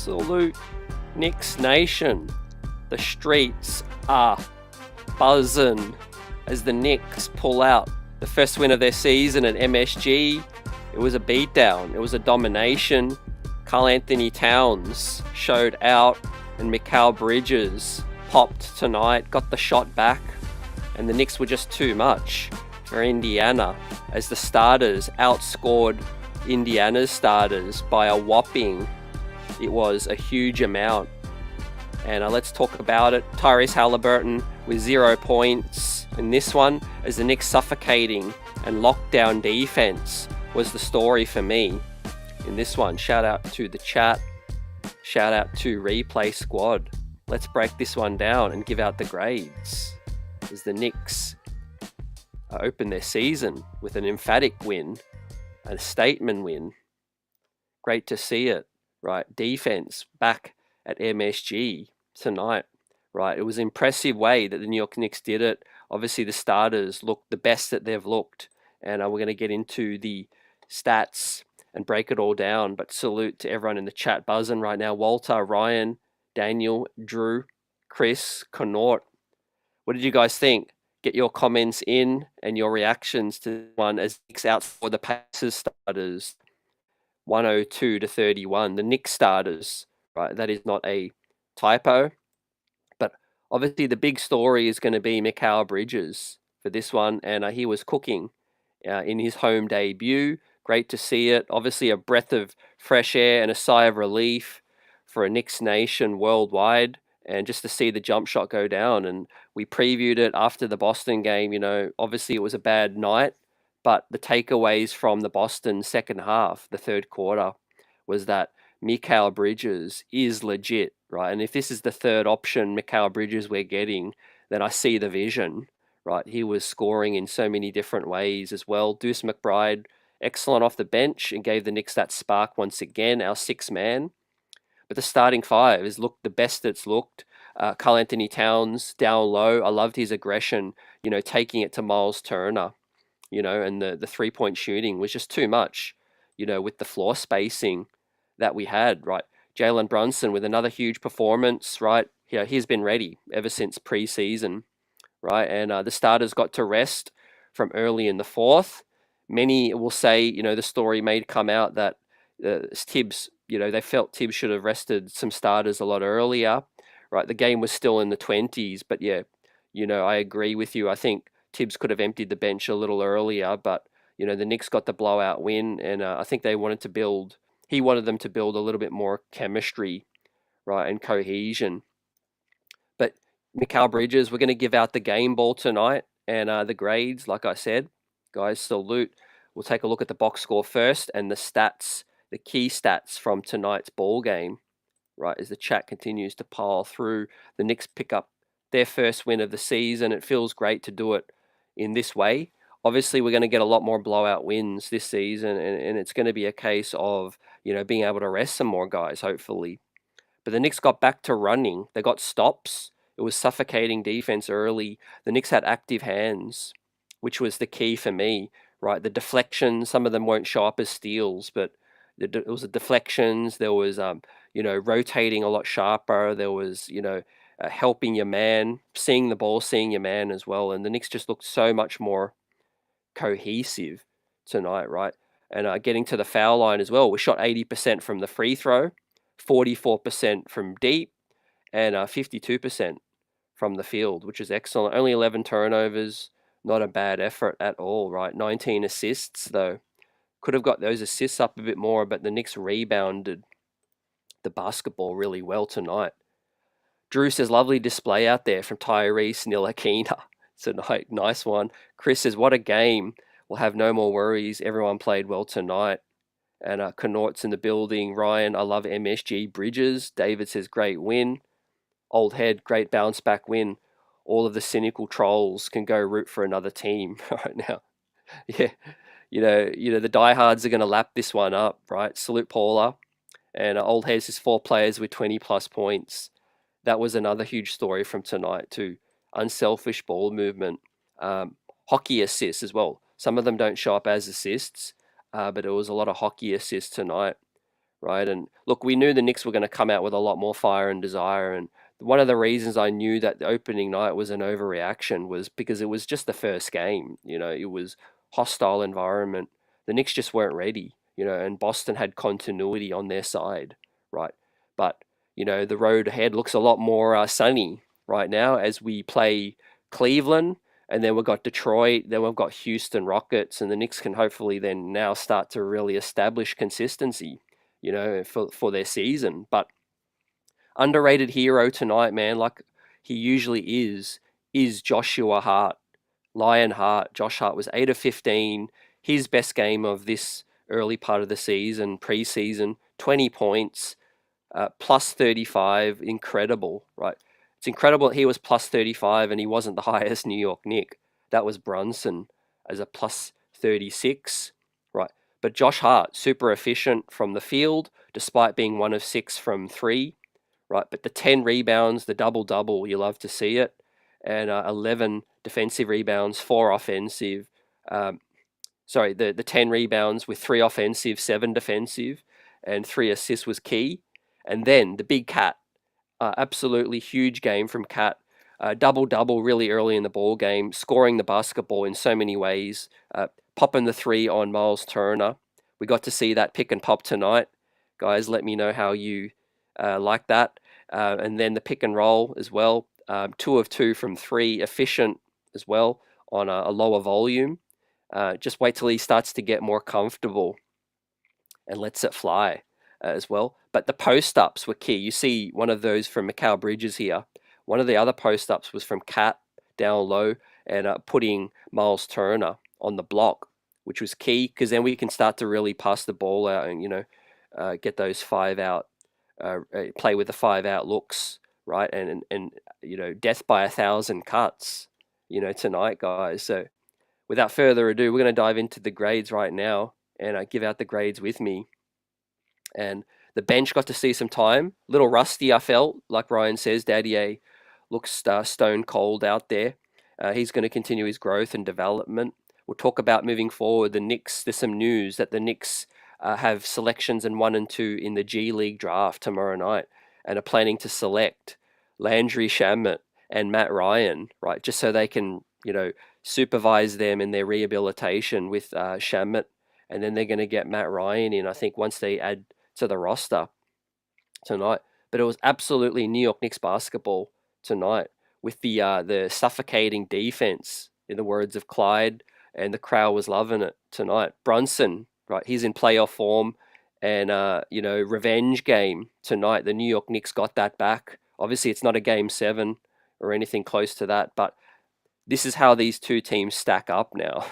Salute Knicks Nation. The streets are buzzing as the Knicks pull out the first win of their season at MSG. It was a beatdown. It was a domination. Karl-Anthony Towns showed out and Mikal Bridges popped tonight, got the shot back, and the Knicks were just too much for Indiana as the starters outscored Indiana's starters by a whopping, it was a huge amount. And let's talk about it. Tyrese Halliburton with 0 points in this one, as the Knicks' suffocating and lockdown defense was the story for me in this one. Shout out to the chat. Shout out to Replay Squad. Let's break this one down and give out the grades as the Knicks open their season with an emphatic win, a statement win. Great to see it, right? Defense back at MSG tonight, right? It was an impressive way that the New York Knicks did it. Obviously, the starters looked the best that they've looked, and we're going to get into the stats and break it all down. But salute to everyone in the chat buzzing right now. Walter, Ryan, Daniel, Drew, Chris, Connaught. What did you guys think? Get your comments in and your reactions to one as Knicks out for the PACERS starters, 102-31. The Knicks starters, right? That is not a typo. But obviously the big story is going to be Mikal Bridges for this one, and he was cooking in his home debut. Great to see it. Obviously a breath of fresh air and a sigh of relief for a Knicks nation worldwide, and just to see the jump shot go down. And we previewed it after the Boston game. You know, obviously it was a bad night, but the takeaways from the Boston second half, the third quarter, was that Mikal Bridges is legit, right? And if this is the third option Mikal Bridges we're getting, then I see the vision, right? He was scoring in so many different ways as well. Deuce McBride, excellent off the bench and gave the Knicks that spark once again, our sixth man. But the starting five has looked the best it's looked. Karl-Anthony Towns down low. I loved his aggression, you know, taking it to Miles Turner, you know, and the three-point shooting was just too much, you know, with the floor spacing that we had, right? Jalen Brunson with another huge performance, right? Yeah, he's been ready ever since preseason, right? And the starters got to rest from early in the fourth. Many will say, you know, the story may come out that Tibbs, you know, they felt Tibbs should have rested some starters a lot earlier, right? The game was still in the 20s, but yeah, you know, I agree with you. I think Tibbs could have emptied the bench a little earlier, but, you know, the Knicks got the blowout win, and I think he wanted them to build a little bit more chemistry, right, and cohesion. But Mikal Bridges, we're going to give out the game ball tonight, and the grades, like I said, guys, salute. We'll take a look at the box score first and the stats, the key stats from tonight's ball game, right, as the chat continues to pile through. The Knicks pick up their first win of the season. It feels great to do it in this way. Obviously, we're going to get a lot more blowout wins this season, and it's going to be a case of, you know, being able to rest some more guys, hopefully. But the Knicks got back to running. They got stops. It was suffocating defense early. The Knicks had active hands, which was the key for me, right? The deflections, some of them won't show up as steals, but it was the deflections. There was, you know, rotating a lot sharper. There was, you know, helping your man, seeing the ball, seeing your man as well. And the Knicks just looked so much more cohesive tonight, right? And getting to the foul line as well. We shot 80% from the free throw, 44% from deep, and 52% from the field, which is excellent. Only 11 turnovers, not a bad effort at all, right? 19 assists, though. Could have got those assists up a bit more, but the Knicks rebounded the basketball really well tonight. Drew says, lovely display out there from Tyrese Ntilikina tonight. Nice one. Chris says, what a game. We'll have no more worries. Everyone played well tonight. And Connaught's in the building. Ryan, I love MSG Bridges. David says, great win. Old head, great bounce back win. All of the cynical trolls can go root for another team right now. Yeah. You know, the diehards are going to lap this one up, right? Salute Paula. And Old Head says 4 players with 20+ points. That was another huge story from tonight too. Unselfish ball movement. Hockey assists as well. Some of them don't show up as assists, but it was a lot of hockey assists tonight, right? And look, we knew the Knicks were going to come out with a lot more fire and desire. And one of the reasons I knew that the opening night was an overreaction was because it was just the first game. It was hostile environment. The Knicks just weren't ready, and Boston had continuity on their side, right? But, the road ahead looks a lot more sunny right now as we play Cleveland, and then we've got Detroit, then we've got Houston Rockets, and the Knicks can hopefully then now start to really establish consistency, for their season. But underrated hero tonight, man, like he usually is Joshua Hart, Lion Hart. Josh Hart was 8 of 15. His best game of this early part of the season, preseason, 20 points, plus 35, incredible, right? It's incredible that he was plus 35 and he wasn't the highest New York Knick. That was Brunson as a plus 36, right? But Josh Hart, super efficient from the field, despite being 1 of 6 from 3, right? But the 10 rebounds, the double-double, you love to see it. And 11 defensive rebounds, 4 offensive. The 10 rebounds with 3 offensive, 7 defensive, and 3 assists was key. And then the big Cat, absolutely huge game from Cat. Double-double really early in the ball game, scoring the basketball in so many ways, popping the 3 on Miles Turner. We got to see that pick and pop tonight. Guys, let me know how you like that. And then the pick and roll as well. 2 of 2 from 3, efficient as well on a lower volume. Just wait till he starts to get more comfortable and lets it fly as well. But the post-ups were key. You see one of those from Mikal Bridges here. One of the other post-ups was from Cat down low and putting Miles Turner on the block, which was key because then we can start to really pass the ball out and, get those 5-out, play with the 5-out looks, right? And death by 1,000 cuts, tonight, guys. So without further ado, we're going to dive into the grades right now and give out the grades with me. And the bench got to see some time. A little rusty, I felt. Like Ryan says, Daddy looks stone cold out there. He's going to continue his growth and development. We'll talk about moving forward. The Knicks, there's some news that the Knicks have selections in 1 and 2 in the G League draft tomorrow night and are planning to select Landry Shamet and Matt Ryan, right? Just so they can, supervise them in their rehabilitation with Shamet. And then they're going to get Matt Ryan in, I think, once they add to the roster tonight. But it was absolutely New York Knicks basketball tonight with the suffocating defense, in the words of Clyde, and the crowd was loving it tonight. Brunson, right, he's in playoff form, and revenge game tonight. The New York Knicks got that back. Obviously, it's not a game 7 or anything close to that, but this is how these two teams stack up now.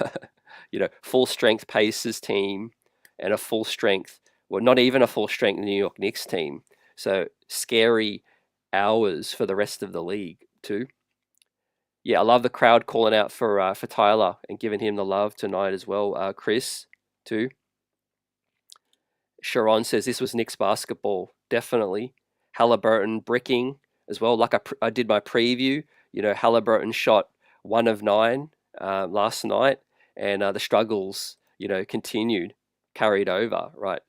Full strength Pacers team and a full strength, well, not even a full strength New York Knicks team. So scary hours for the rest of the league too. Yeah, I love the crowd calling out for Tyler and giving him the love tonight as well. Chris too. Sharon says this was Knicks basketball, definitely. Halliburton bricking as well. Like I did my preview. Halliburton shot 1 of 9 last night, and the struggles, continued, carried over, right?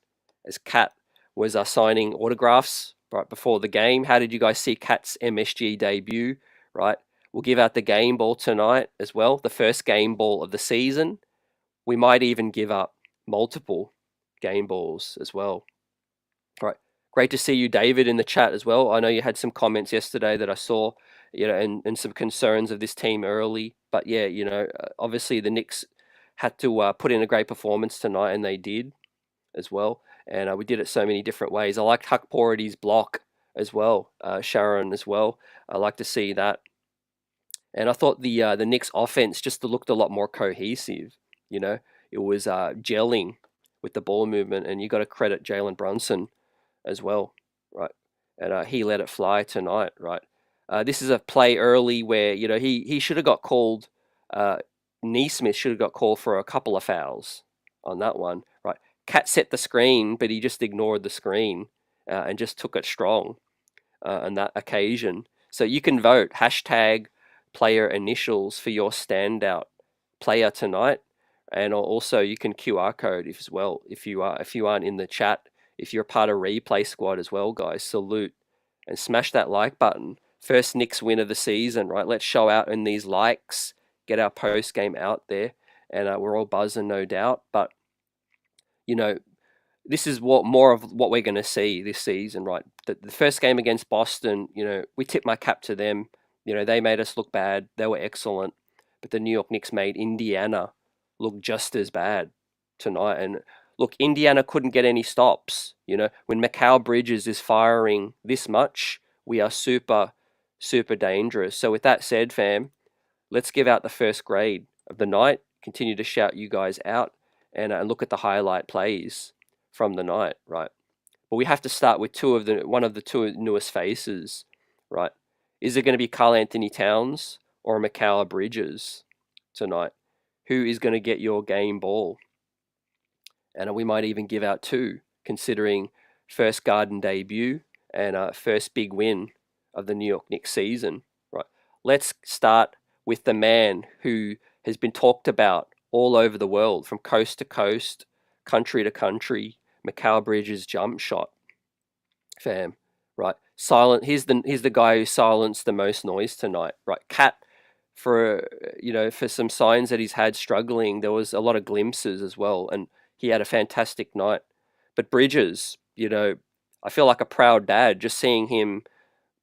As Cat was signing autographs right before the game. How did you guys see Cat's MSG debut, right? We'll give out the game ball tonight as well, the first game ball of the season. We might even give up multiple game balls as well. Right. Great to see you, David, in the chat as well. I know you had some comments yesterday that I saw, and some concerns of this team early. But yeah, obviously the Knicks had to put in a great performance tonight, and they did as well. And we did it so many different ways. I liked Huck Pority's block as well, Sharon as well. I like to see that. And I thought the Knicks offense just looked a lot more cohesive. It was gelling with the ball movement, and you got to credit Jalen Brunson as well, right? And he let it fly tonight, right? This is a play early where he should have got called. Neesmith should have got called for a couple of fouls on that one, right? Cat set the screen, but he just ignored the screen and just took it strong on that occasion. So you can vote #player initials for your standout player tonight, and also you can QR code as well if you aren't in the chat. if you're a part of Replay Squad as well, guys, salute and smash that like button. First Knicks win of the season, right? Let's show out in these likes, get our post game out there, and we're all buzzing, no doubt. But you know, this is what more of what we're going to see this season, right? The first game against Boston, we tipped my cap to them. They made us look bad. They were excellent, but the New York Knicks made Indiana look just as bad tonight. And look, Indiana couldn't get any stops. When Mikal Bridges is firing this much, we are super, super dangerous. So with that said, fam, let's give out the first grade of the night. Continue to shout you guys out and look at the highlight plays from the night, right? But we have to start with one of the two newest faces, right? Is it going to be Karl Anthony Towns or Mikal Bridges tonight? Who is going to get your game ball? And we might even give out two, considering first Garden debut and first big win of the New York Knicks season, right? Let's start with the man who has been talked about all over the world, from coast to coast, country to country, Mikal Bridges' jump shot, fam, right? Here's the guy who silenced the most noise tonight, right? Cat, for some signs that he's had struggling, there was a lot of glimpses as well, and he had a fantastic night. But Bridges, I feel like a proud dad just seeing him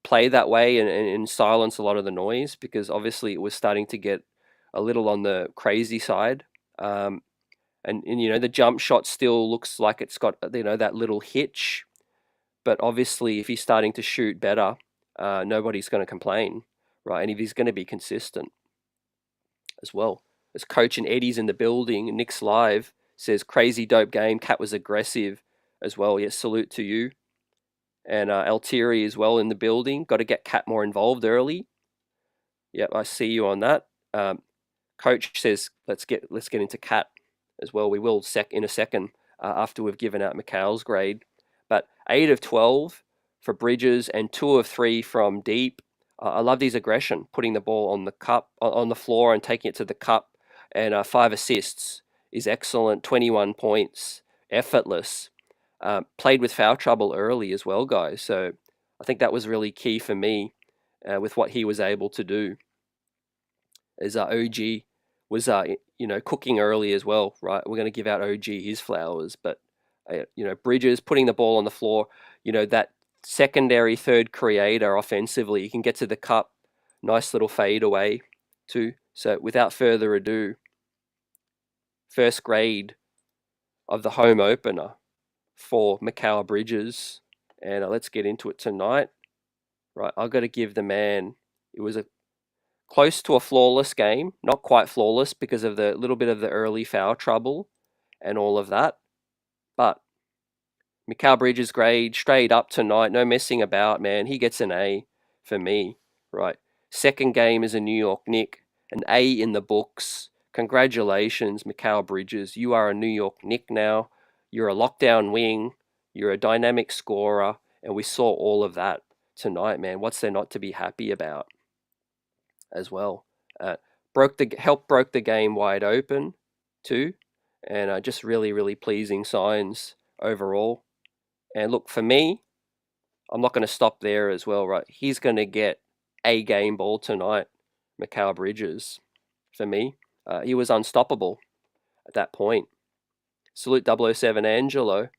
play that way and silence a lot of the noise, because obviously it was starting to get a little on the crazy side. And the jump shot still looks like it's got that little hitch, but obviously if he's starting to shoot better, nobody's going to complain, right? And if he's going to be consistent as well. As Coach and Eddie's in the building, Nick's live says crazy dope game. Cat was aggressive as well. Yes, salute to you. And Altieri as well in the building. Got to get Cat more involved early. Yep, I see you on that. Coach says let's get into Cat as well. We will in a second after we've given out Mikal's grade. But 8 of 12 for Bridges and 2 of 3 from deep. I love his aggression, putting the ball on the floor and taking it to the cup. And 5 assists is excellent. 21 points, effortless. Played with foul trouble early as well, guys. So I think that was really key for me with what he was able to do. As OG was cooking early as well, right? We're going to give out OG his flowers, but Bridges putting the ball on the floor, that secondary third creator offensively, you can get to the cup, nice little fade away too. So without further ado, first grade of the home opener for Mikal Bridges, and let's get into it tonight. Right, I've got to give the man, it was close to a flawless game, not quite flawless because of the little bit of the early foul trouble and all of that. But Mikal Bridges' grade straight up tonight, no messing about, man. He gets an A for me, right? Second game as a New York Knick, an A in the books. Congratulations, Mikal Bridges. You are a New York Knick now. You're a lockdown wing. You're a dynamic scorer, and we saw all of that tonight, man. What's there not to be happy about? As well, broke the game wide open too, and just really, really pleasing signs overall. And look, for me, I'm not going to stop there as well, right? He's going to get a game ball tonight, Mikal Bridges. For me, he was unstoppable at that point. Salute 007 Angelo.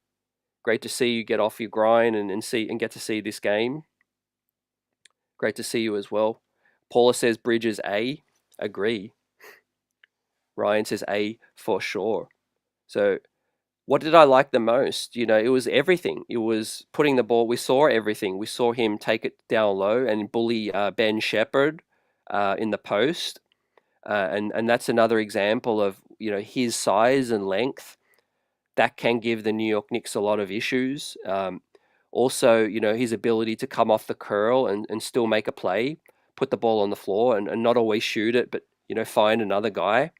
Great to see you get off your grind and get to see this game. Great to see you as well. Paula says Bridges A. Agree. Ryan says A for sure. So what did I like the most? It was everything. It was putting the ball. We saw everything. We saw him take it down low and bully Ben Shepherd in the post. And that's another example of, his size and length. That can give the New York Knicks a lot of issues. Also, his ability to come off the curl and still make a play, put the ball on the floor and not always shoot it, but, find another guy.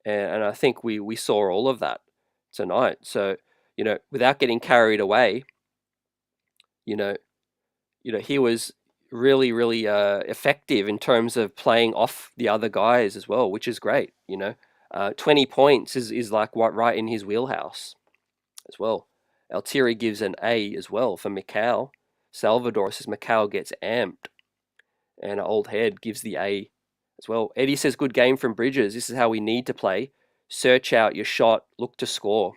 And I think we saw all of that tonight. So, without getting carried away, he was really, really effective in terms of playing off the other guys as well, which is great. 20 points is like right in his wheelhouse as well. Altieri gives an A as well for Mikal. Salvador says Mikal gets amped. And Old Head gives the A as well. Eddie says, good game from Bridges. This is how we need to play. Search out your shot, look to score.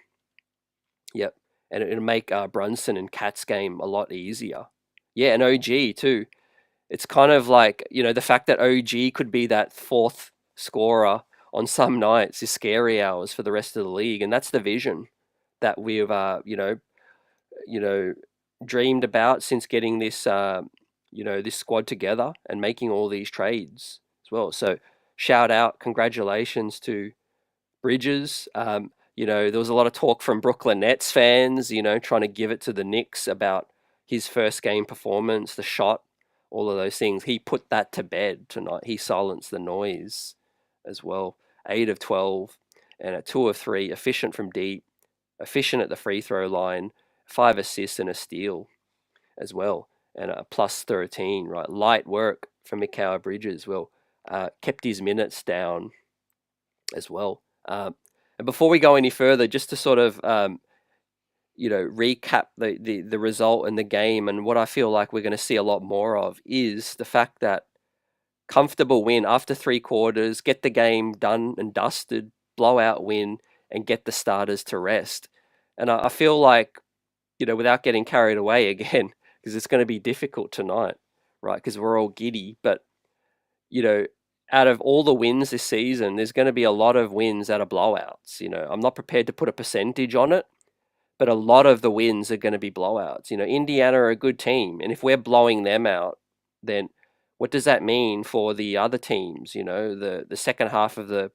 Yep. And it'll make Brunson and Cat's game a lot easier. Yeah, and OG too. It's kind of like, the fact that OG could be that fourth scorer on some nights is scary hours for the rest of the league. And that's the vision that we've, dreamed about since getting this, this squad together and making all these trades as well. So shout out, congratulations to Bridges. There was a lot of talk from Brooklyn Nets fans, trying to give it to the Knicks about his first game performance, the shot, all of those things. He put that to bed tonight. He silenced the noise as well. 8 of 12 and a 2 of 3, efficient from deep, efficient at the free throw line, 5 assists and a steal as well, and a plus 13, right? Light work from Mikal Bridges. Well, kept his minutes down as well. And before we go any further, just to sort of, recap the result and the game, and what I feel like we're going to see a lot more of is the fact that comfortable win after 3 quarters, get the game done and dusted, blowout win, and get the starters to rest. And I feel like, without getting carried away again, because it's going to be difficult tonight, right? Because we're all giddy. But, out of all the wins this season, there's going to be a lot of wins that are blowouts. I'm not prepared to put a percentage on it, but a lot of the wins are going to be blowouts. Indiana are a good team. And if we're blowing them out, then what does that mean for the other teams? The second half of the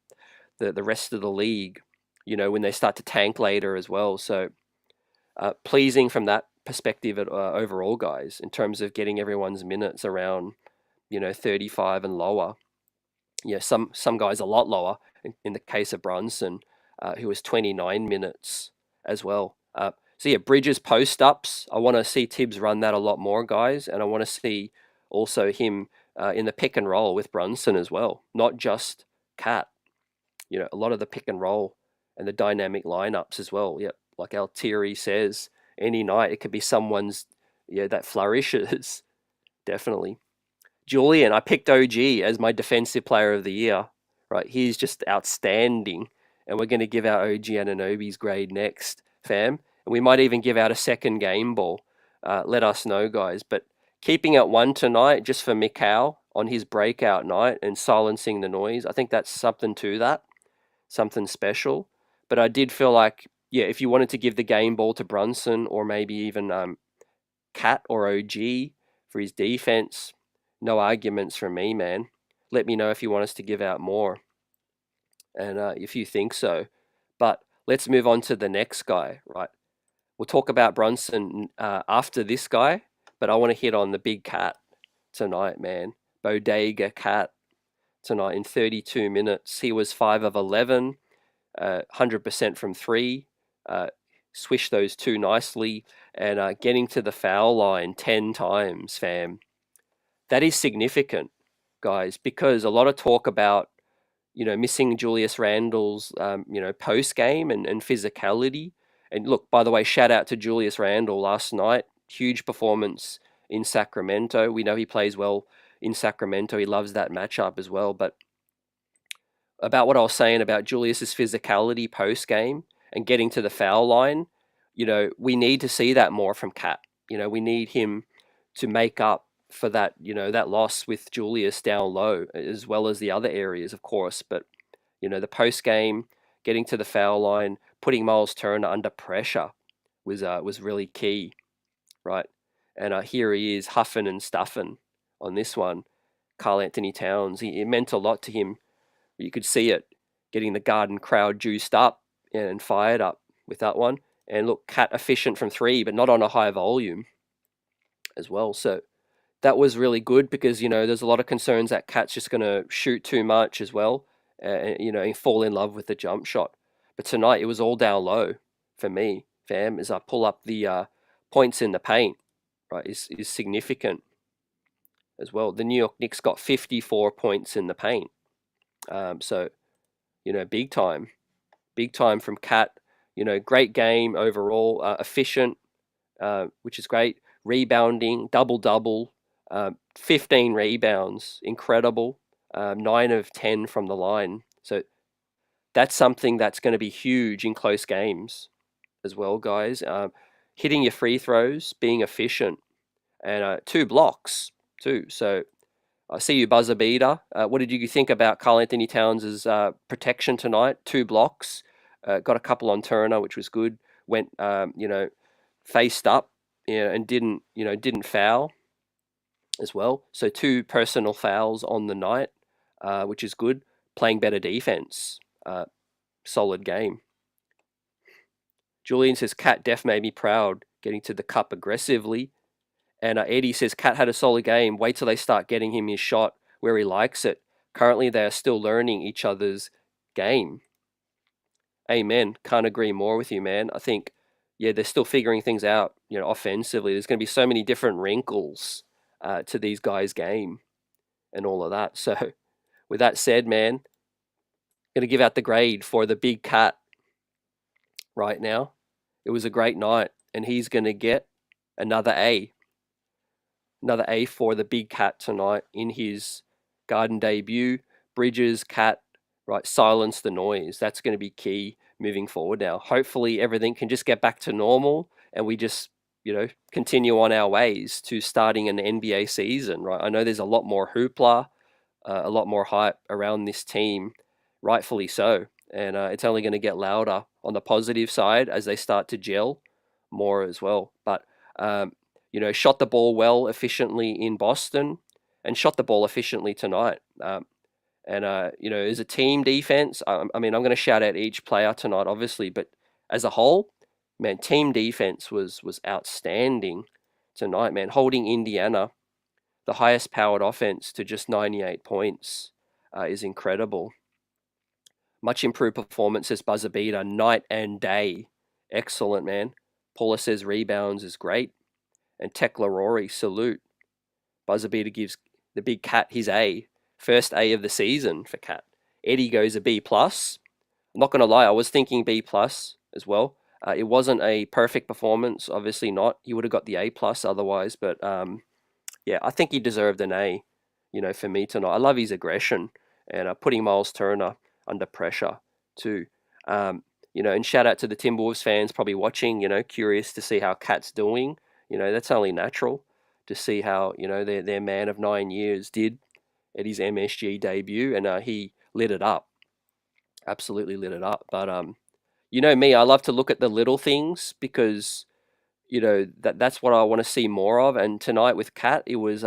rest of the league, when they start to tank later as well. So pleasing from that perspective overall, guys, in terms of getting everyone's minutes around, 35 and lower. Yeah, some guys a lot lower in the case of Brunson, who was 29 minutes as well. So yeah, Bridges post-ups. I want to see Tibbs run that a lot more, guys, and I want to see also him in the pick and roll with Brunson as well, not just Cat. A lot of the pick and roll and the dynamic lineups as well. Yep, like Altieri says, any night it could be someone's that flourishes. Definitely. Julian, I picked OG as my defensive player of the year. Right, he's just outstanding, and we're going to give out OG Anunoby's grade next, fam. And we might even give out a second game ball. Let us know, guys. But keeping it 1 tonight just for Mikal on his breakout night and silencing the noise, I think that's something to that. Something special. But I did feel like, if you wanted to give the game ball to Brunson or maybe even Cat or OG for his defense, no arguments from me, man. Let me know if you want us to give out more and if you think so. But let's move on to the next guy, right? We'll talk about Brunson after this guy, but I want to hit on the big cat tonight, man. Bodega Cat tonight in 32 minutes. He was 5 of 11, 100% from 3. Swish those 2 nicely, and getting to the foul line 10 times, fam. That is significant, guys, because a lot of talk about, missing Julius Randle's, post game and physicality. And look, by the way, shout out to Julius Randle last night. Huge performance in Sacramento. We know he plays well in Sacramento. He loves that matchup as well. But about what I was saying about Julius's physicality post game and getting to the foul line, we need to see that more from Cat. We need him to make up for that, that loss with Julius down low, as well as the other areas, of course. But, the post game, getting to the foul line, putting Miles Turner under pressure was really key, right? And here he is huffing and stuffing on this one. Karl Anthony Towns, it meant a lot to him. You could see it, getting the Garden crowd juiced up and fired up with that one. And look, Cat efficient from 3, but not on a high volume as well. So that was really good because, there's a lot of concerns that Cat's just going to shoot too much as well, and fall in love with the jump shot. But tonight it was all down low for me, fam, as I pull up the points in the paint, right, is significant as well. The New York Knicks got 54 points in the paint. So, big time from Cat, great game overall, efficient, which is great. Rebounding, double, 15 rebounds, incredible. 9 of 10 from the line. So that's something that's going to be huge in close games as well, guys. Hitting your free throws, being efficient, and 2 blocks too. So I see you, buzzer beater. What did you think about Karl Anthony Towns' protection tonight? 2 blocks, got a couple on Turner, which was good. Went, faced up, and didn't foul as well. So 2 personal fouls on the night, which is good. Playing better defense, solid game. Julian says, Cat Def made me proud, getting to the cup aggressively. And Eddie says, Cat had a solid game. Wait till they start getting him his shot where he likes it. Currently, they are still learning each other's game. Amen. Can't agree more with you, man. I think, they're still figuring things out, offensively. There's going to be so many different wrinkles to these guys' game and all of that. So, with that said, man, I'm going to give out the grade for the big cat right now. It was a great night, and he's going to get another A. Another A for the big cat tonight in his Garden debut. Bridges, Cat, right, silence the noise. That's going to be key moving forward now. Hopefully everything can just get back to normal and we just, continue on our ways to starting an NBA season, right? I know there's a lot more hoopla, a lot more hype around this team, rightfully so. And it's only going to get louder on the positive side as they start to gel more as well. But, shot the ball well, efficiently in Boston, and shot the ball efficiently tonight. As a team defense, I'm going to shout out each player tonight, obviously, but as a whole, man, team defense was outstanding tonight, man. Holding Indiana, the highest powered offense, to just 98 points is incredible. Much improved performance as buzzer beater, night and day. Excellent, man. Paula says rebounds is great. And Tekla Rory, salute. Buzzer beater gives the big cat his A. First A of the season for Cat. Eddie goes a B+. I'm not going to lie, I was thinking B+ as well. It wasn't a perfect performance, obviously not. He would have got the A+ otherwise, but I think he deserved an A, for me tonight. I love his aggression and putting Miles Turner under pressure too. And shout out to the Timberwolves fans probably watching, curious to see how Cat's doing. That's only natural to see how, their man of 9 years did at his MSG debut, and he lit it up. Absolutely lit it up. But me, I love to look at the little things because that's what I want to see more of. And tonight with Cat, it was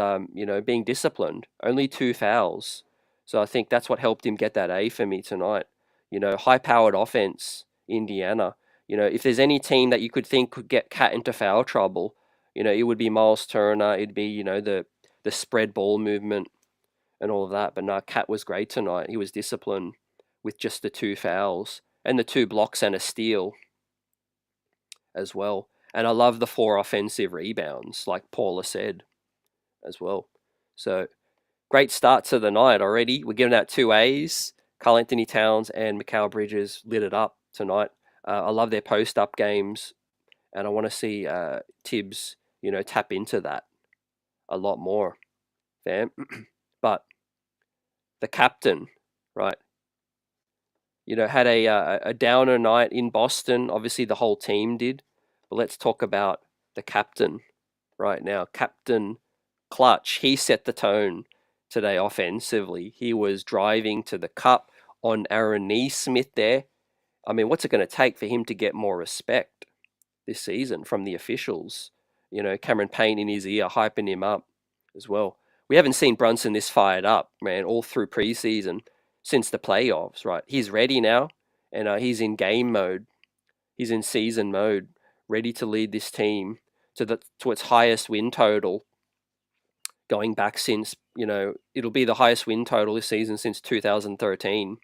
being disciplined. Only 2 fouls, so I think that's what helped him get that A for me tonight. High-powered offense, Indiana. If there's any team that you could think could get Cat into foul trouble, it would be Miles Turner. It'd be the spread ball movement and all of that. But no, Cat was great tonight. He was disciplined with just the 2 fouls and the 2 blocks and a steal as well. And I love the 4 offensive rebounds, like Paula said, as well. So great start to the night already. We're giving out 2 A's. Karl Anthony Towns and Mikal Bridges lit it up tonight. I love their post-up games, and I want to see Tibbs, tap into that a lot more, fam. But the captain, right, had a downer night in Boston. Obviously, the whole team did. But let's talk about the captain right now. Captain Clutch. He set the tone today offensively. He was driving to the cup on Aaron Neesmith there. I mean, what's it going to take for him to get more respect this season from the officials? Cameron Payne in his ear, hyping him up as well. We haven't seen Brunson this fired up, man, all through preseason since the playoffs, right? He's ready now, and he's in game mode. He's in season mode, ready to lead this team to its highest win total going back since, it'll be the highest win total this season since 2013,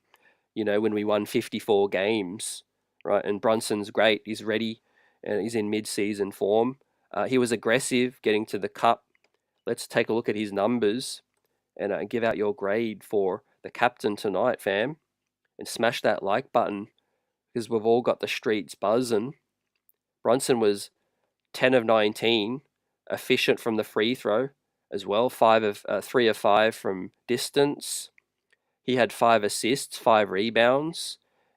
when we won 54 games, right? And Brunson's great. He's ready, and he's in mid-season form. He was aggressive getting to the cup. Let's take a look at his numbers and give out your grade for the captain tonight, fam. And smash that like button. because we've all got the streets buzzing. Brunson was 10 of 19, efficient from the free throw as well. 3 of 5 from distance. He had 5 assists, 5 rebounds,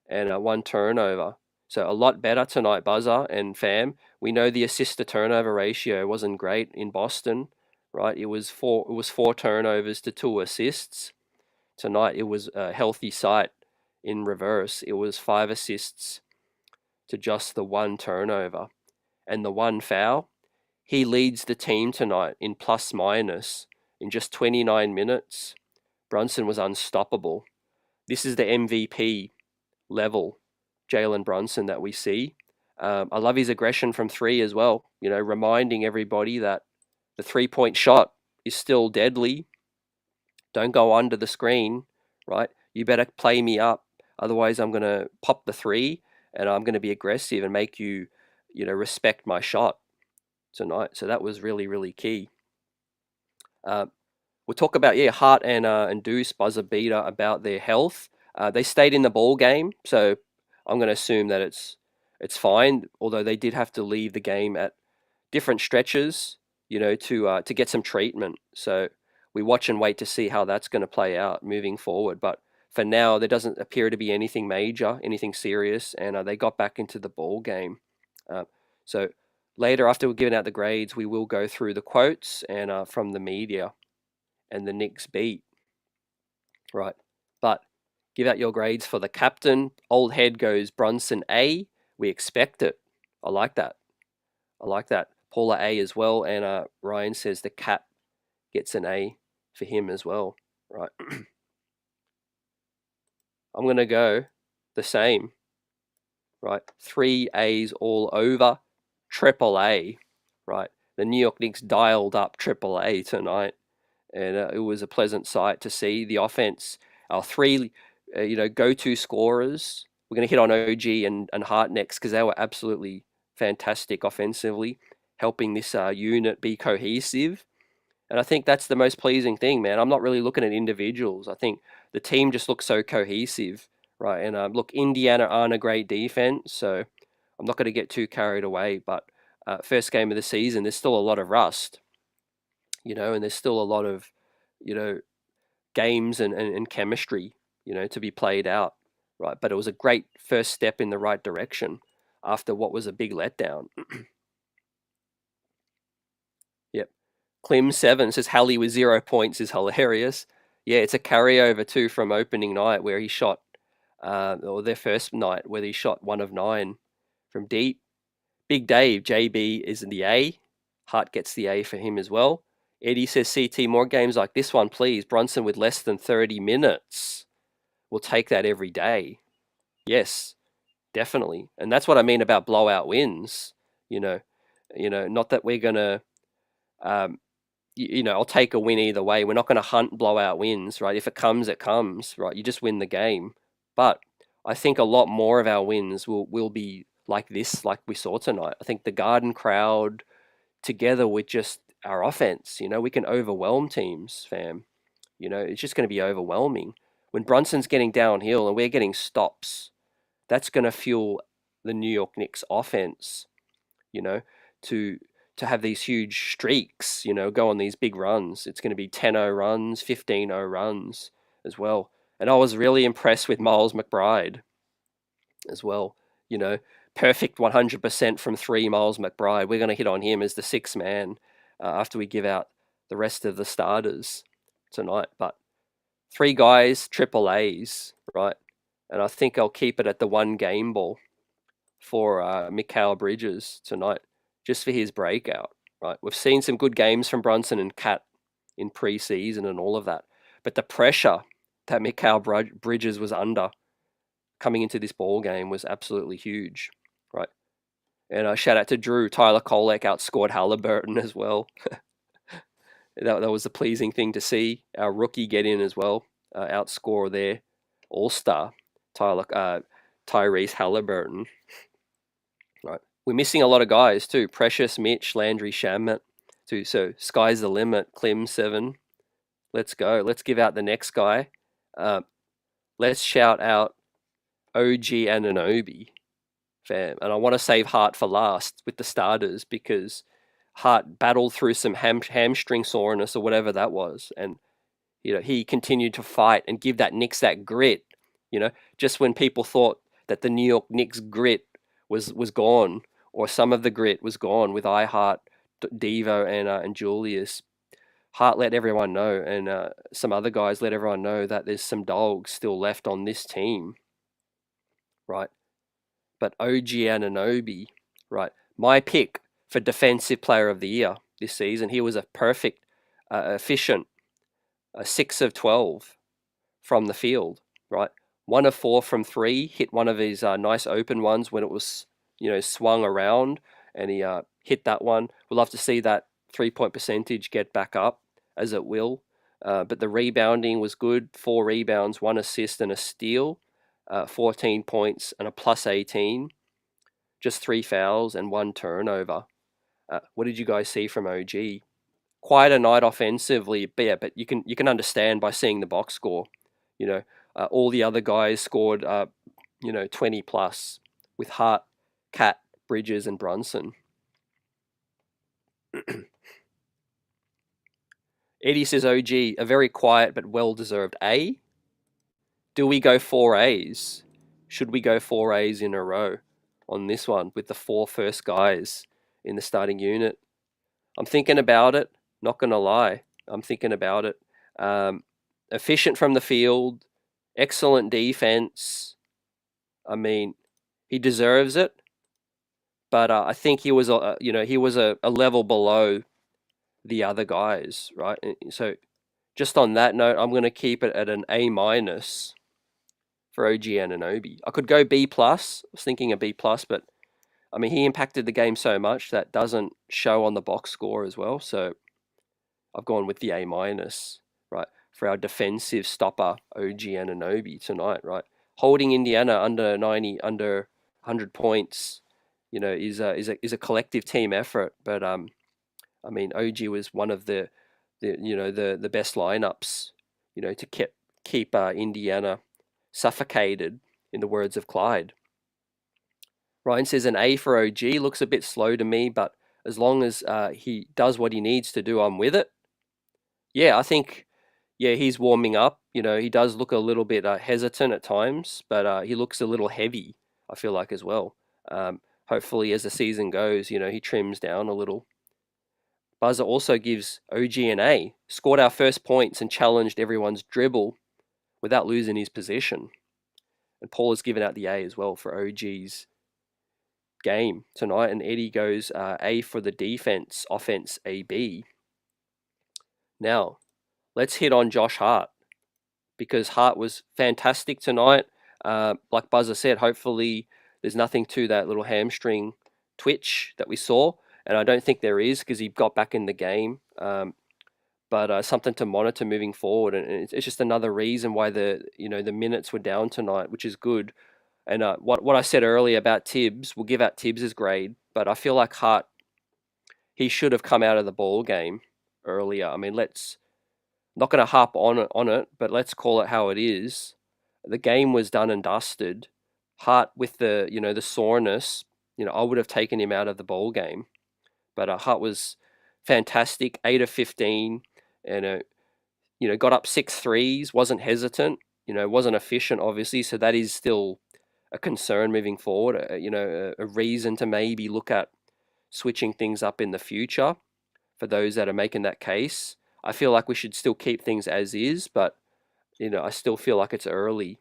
and 1 turnover. So a lot better tonight, Buzzer and Fam. We know the assist to turnover ratio wasn't great in Boston, right? It was 4 turnovers to 2 assists. Tonight it was a healthy sight in reverse. It was 5 assists to just the 1 turnover and the 1 foul. He leads the team tonight in plus minus in just 29 minutes. Brunson was unstoppable. This is the MVP level Jalen Brunson that we see. I love his aggression from 3 as well, reminding everybody that the 3-point shot is still deadly. Don't go under the screen, right? You better play me up. Otherwise, I'm going to pop the 3 and I'm going to be aggressive and make you, respect my shot tonight. So that was really, really key. We'll talk about, Hart and Deuce, buzzer beater, about their health. They stayed in the ball game, so I'm going to assume that it's fine, although they did have to leave the game at different stretches, to get some treatment. So we watch and wait to see how that's going to play out moving forward. But for now, there doesn't appear to be anything major, anything serious, and they got back into the ball game. So later, after we're giving out the grades, we will go through the quotes and from the media and the Knicks beat. Right, but give out your grades for the captain. Old head goes Brunson A. We expect it. I like that. Paula A as well, and Ryan says the cat gets an A for him as well. Right. I'm going to go the same. Right. 3 A's all over. Triple A. Right. The New York Knicks dialed up Triple A tonight, and it was a pleasant sight to see. The offense, our 3, go-to scorers. We're going to hit on OG and Hart next because they were absolutely fantastic offensively, helping this unit be cohesive. And I think that's the most pleasing thing, man. I'm not really looking at individuals. I think the team just looks so cohesive, right? And look, Indiana aren't a great defense, so I'm not going to get too carried away. But first game of the season, there's still a lot of rust, and there's still a lot of, games and chemistry, to be played out, right? But it was a great first step in the right direction after what was a big letdown. Yep. Klim 7 says Hallie with 0 points is hilarious. Yeah, it's a carryover too from opening night where he shot, or their first night where he shot 1 of 9 from deep. Big Dave, JB is in the A. Hart gets the A for him as well. Eddie says, CT, more games like this one, please. Brunson with less than 30 minutes. We'll take that every day. Yes, definitely. And that's what I mean about blowout wins. Not that we're going to, I'll take a win either way. We're not going to hunt blowout wins, right? If it comes, it comes, right? You just win the game. But I think a lot more of our wins will be like this, like we saw tonight. I think the Garden crowd, together with just our offense, we can overwhelm teams, fam. It's just going to be overwhelming. When Brunson's getting downhill and we're getting stops, that's going to fuel the New York Knicks offense, to have these huge streaks, go on these big runs. It's going to be 10-0 runs, 15-0 runs as well. And I was really impressed with Miles McBride as well. Perfect 100% from 3, Miles McBride. We're going to hit on him as the 6th man after we give out the rest of the starters tonight. But 3 guys, triple A's, right? And I think I'll keep it at the 1 game ball for Mikal Bridges tonight, just for his breakout, right? We've seen some good games from Brunson and Cat in preseason and all of that. But the pressure that Mikal Bridges was under coming into this ball game was absolutely huge, right? And shout out to Drew. Tyler Kolek outscored Halliburton as well. that was a pleasing thing to see. Our rookie get in as well, outscore their all-star, Tyrese Halliburton. Right, we're missing a lot of guys too. Precious, Mitch, Landry, Shamet too. So sky's the limit. Klim 7. Let's go. Let's give out the next guy. Let's shout out OG Anunoby, fam. And I want to save Hart for last with the starters because Hart battled through some hamstring soreness or whatever that was, and he continued to fight and give that Knicks that grit. Just when people thought that the New York Knicks grit was gone, or some of the grit was gone with Hart, Devo, and Julius, Hart let everyone know, and some other guys let everyone know that there's some dogs still left on this team, right? But OG Anunoby, right? My pick for Defensive Player of the Year this season. He was a perfect, efficient, 6 of 12 from the field, right? 1 of 4 from 3, hit one of his nice open ones when it was, swung around, and he hit that one. We'll love to see that 3-point percentage get back up, as it will. But the rebounding was good. 4 rebounds, 1 assist, and a steal. 14 points and a plus 18. Just 3 fouls and 1 turnover. What did you guys see from OG? Quite a night offensively, but you can understand by seeing the box score. All the other guys scored 20 plus with Hart, Cat, Bridges, and Brunson. Eddie says OG, a very quiet but well-deserved A. Do we go 4 A's? Should we go 4 A's in a row on this one with the 4 first guys in the starting unit? I'm thinking about it. Not going to lie. I'm thinking about it. Efficient from the field. Excellent defense. I mean, he deserves it. But I think he was a level below the other guys, right? So just on that note, I'm going to keep it at an A- for OG Anunoby. I could go B+. I was thinking a B+, but I mean, he impacted the game so much that doesn't show on the box score as well. So I've gone with the A-, right, for our defensive stopper, OG Anunoby tonight, right? Holding Indiana under 100 points, is a collective team effort. But I mean, OG was one of the best lineups, to keep Indiana suffocated, in the words of Clyde. Ryan says an A for OG. Looks a bit slow to me, but as long as he does what he needs to do, I'm with it. Yeah, I think, he's warming up. He does look a little bit hesitant at times, but he looks a little heavy, I feel like, as well. Hopefully, as the season goes, he trims down a little. Buzzer also gives OG an A. Scored our first points and challenged everyone's dribble without losing his position. And Paul has given out the A as well for OG's game tonight. And Eddie goes A for the defense, offense AB. Now, let's hit on Josh Hart, because Hart was fantastic tonight. Like Buzzer said, hopefully there's nothing to that little hamstring twitch that we saw. And I don't think there is, because he got back in the game. But something to monitor moving forward. And it's just another reason why the minutes were down tonight, which is good. And what I said earlier about Tibbs, we'll give out Tibbs' grade, but I feel like Hart, he should have come out of the ball game earlier. I mean, not going to harp on it, but let's call it how it is. The game was done and dusted. Hart, with the soreness, I would have taken him out of the ball game. But Hart was fantastic, 8 of 15, and got up 6 threes, wasn't hesitant, wasn't efficient, obviously, so that is still a concern moving forward, a reason to maybe look at switching things up in the future for those that are making that case. I feel like we should still keep things as is, but I still feel like it's early.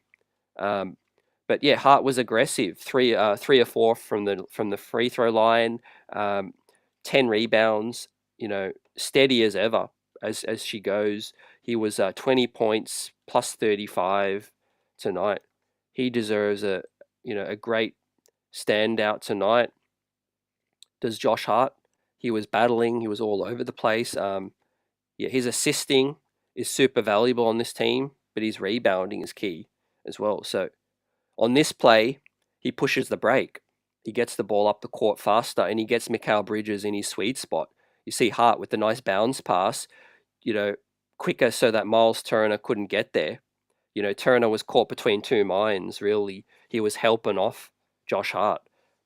But yeah, Hart was aggressive. 3 or 4 from the free throw line, 10 rebounds. Steady as ever as she goes. He was 20 points plus 35 tonight. He deserves a great standout tonight. Does Josh Hart? He was battling. He was all over the place. His assisting is super valuable on this team, but his rebounding is key as well. So on this play, he pushes the break. He gets the ball up the court faster, and he gets Mikal Bridges in his sweet spot. You see Hart with the nice bounce pass, quicker so that Miles Turner couldn't get there. You know, Turner was caught between two minds, really. He was helping off Josh Hart,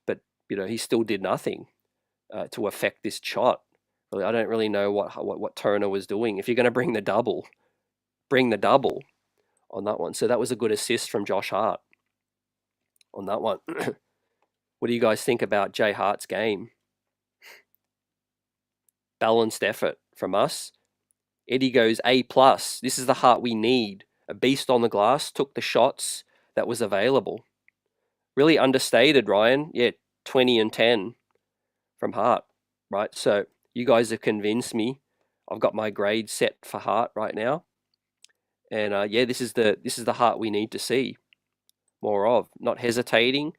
but, you know, he still did nothing to affect this shot. Really, I don't really know what Turner was doing. If you're going to bring the double on that one. So that was a good assist from Josh Hart on that one. What do you guys think about Jay Hart's game? Balanced effort from us. Eddie goes A+. This is the Hart we need. A beast on the glass, took the shots that was available. Really understated, Ryan. Yeah, 20 and 10 from Hart, right? So you guys have convinced me. I've got my grade set for Hart right now. And yeah, this is the Hart we need to see more of. Not hesitating,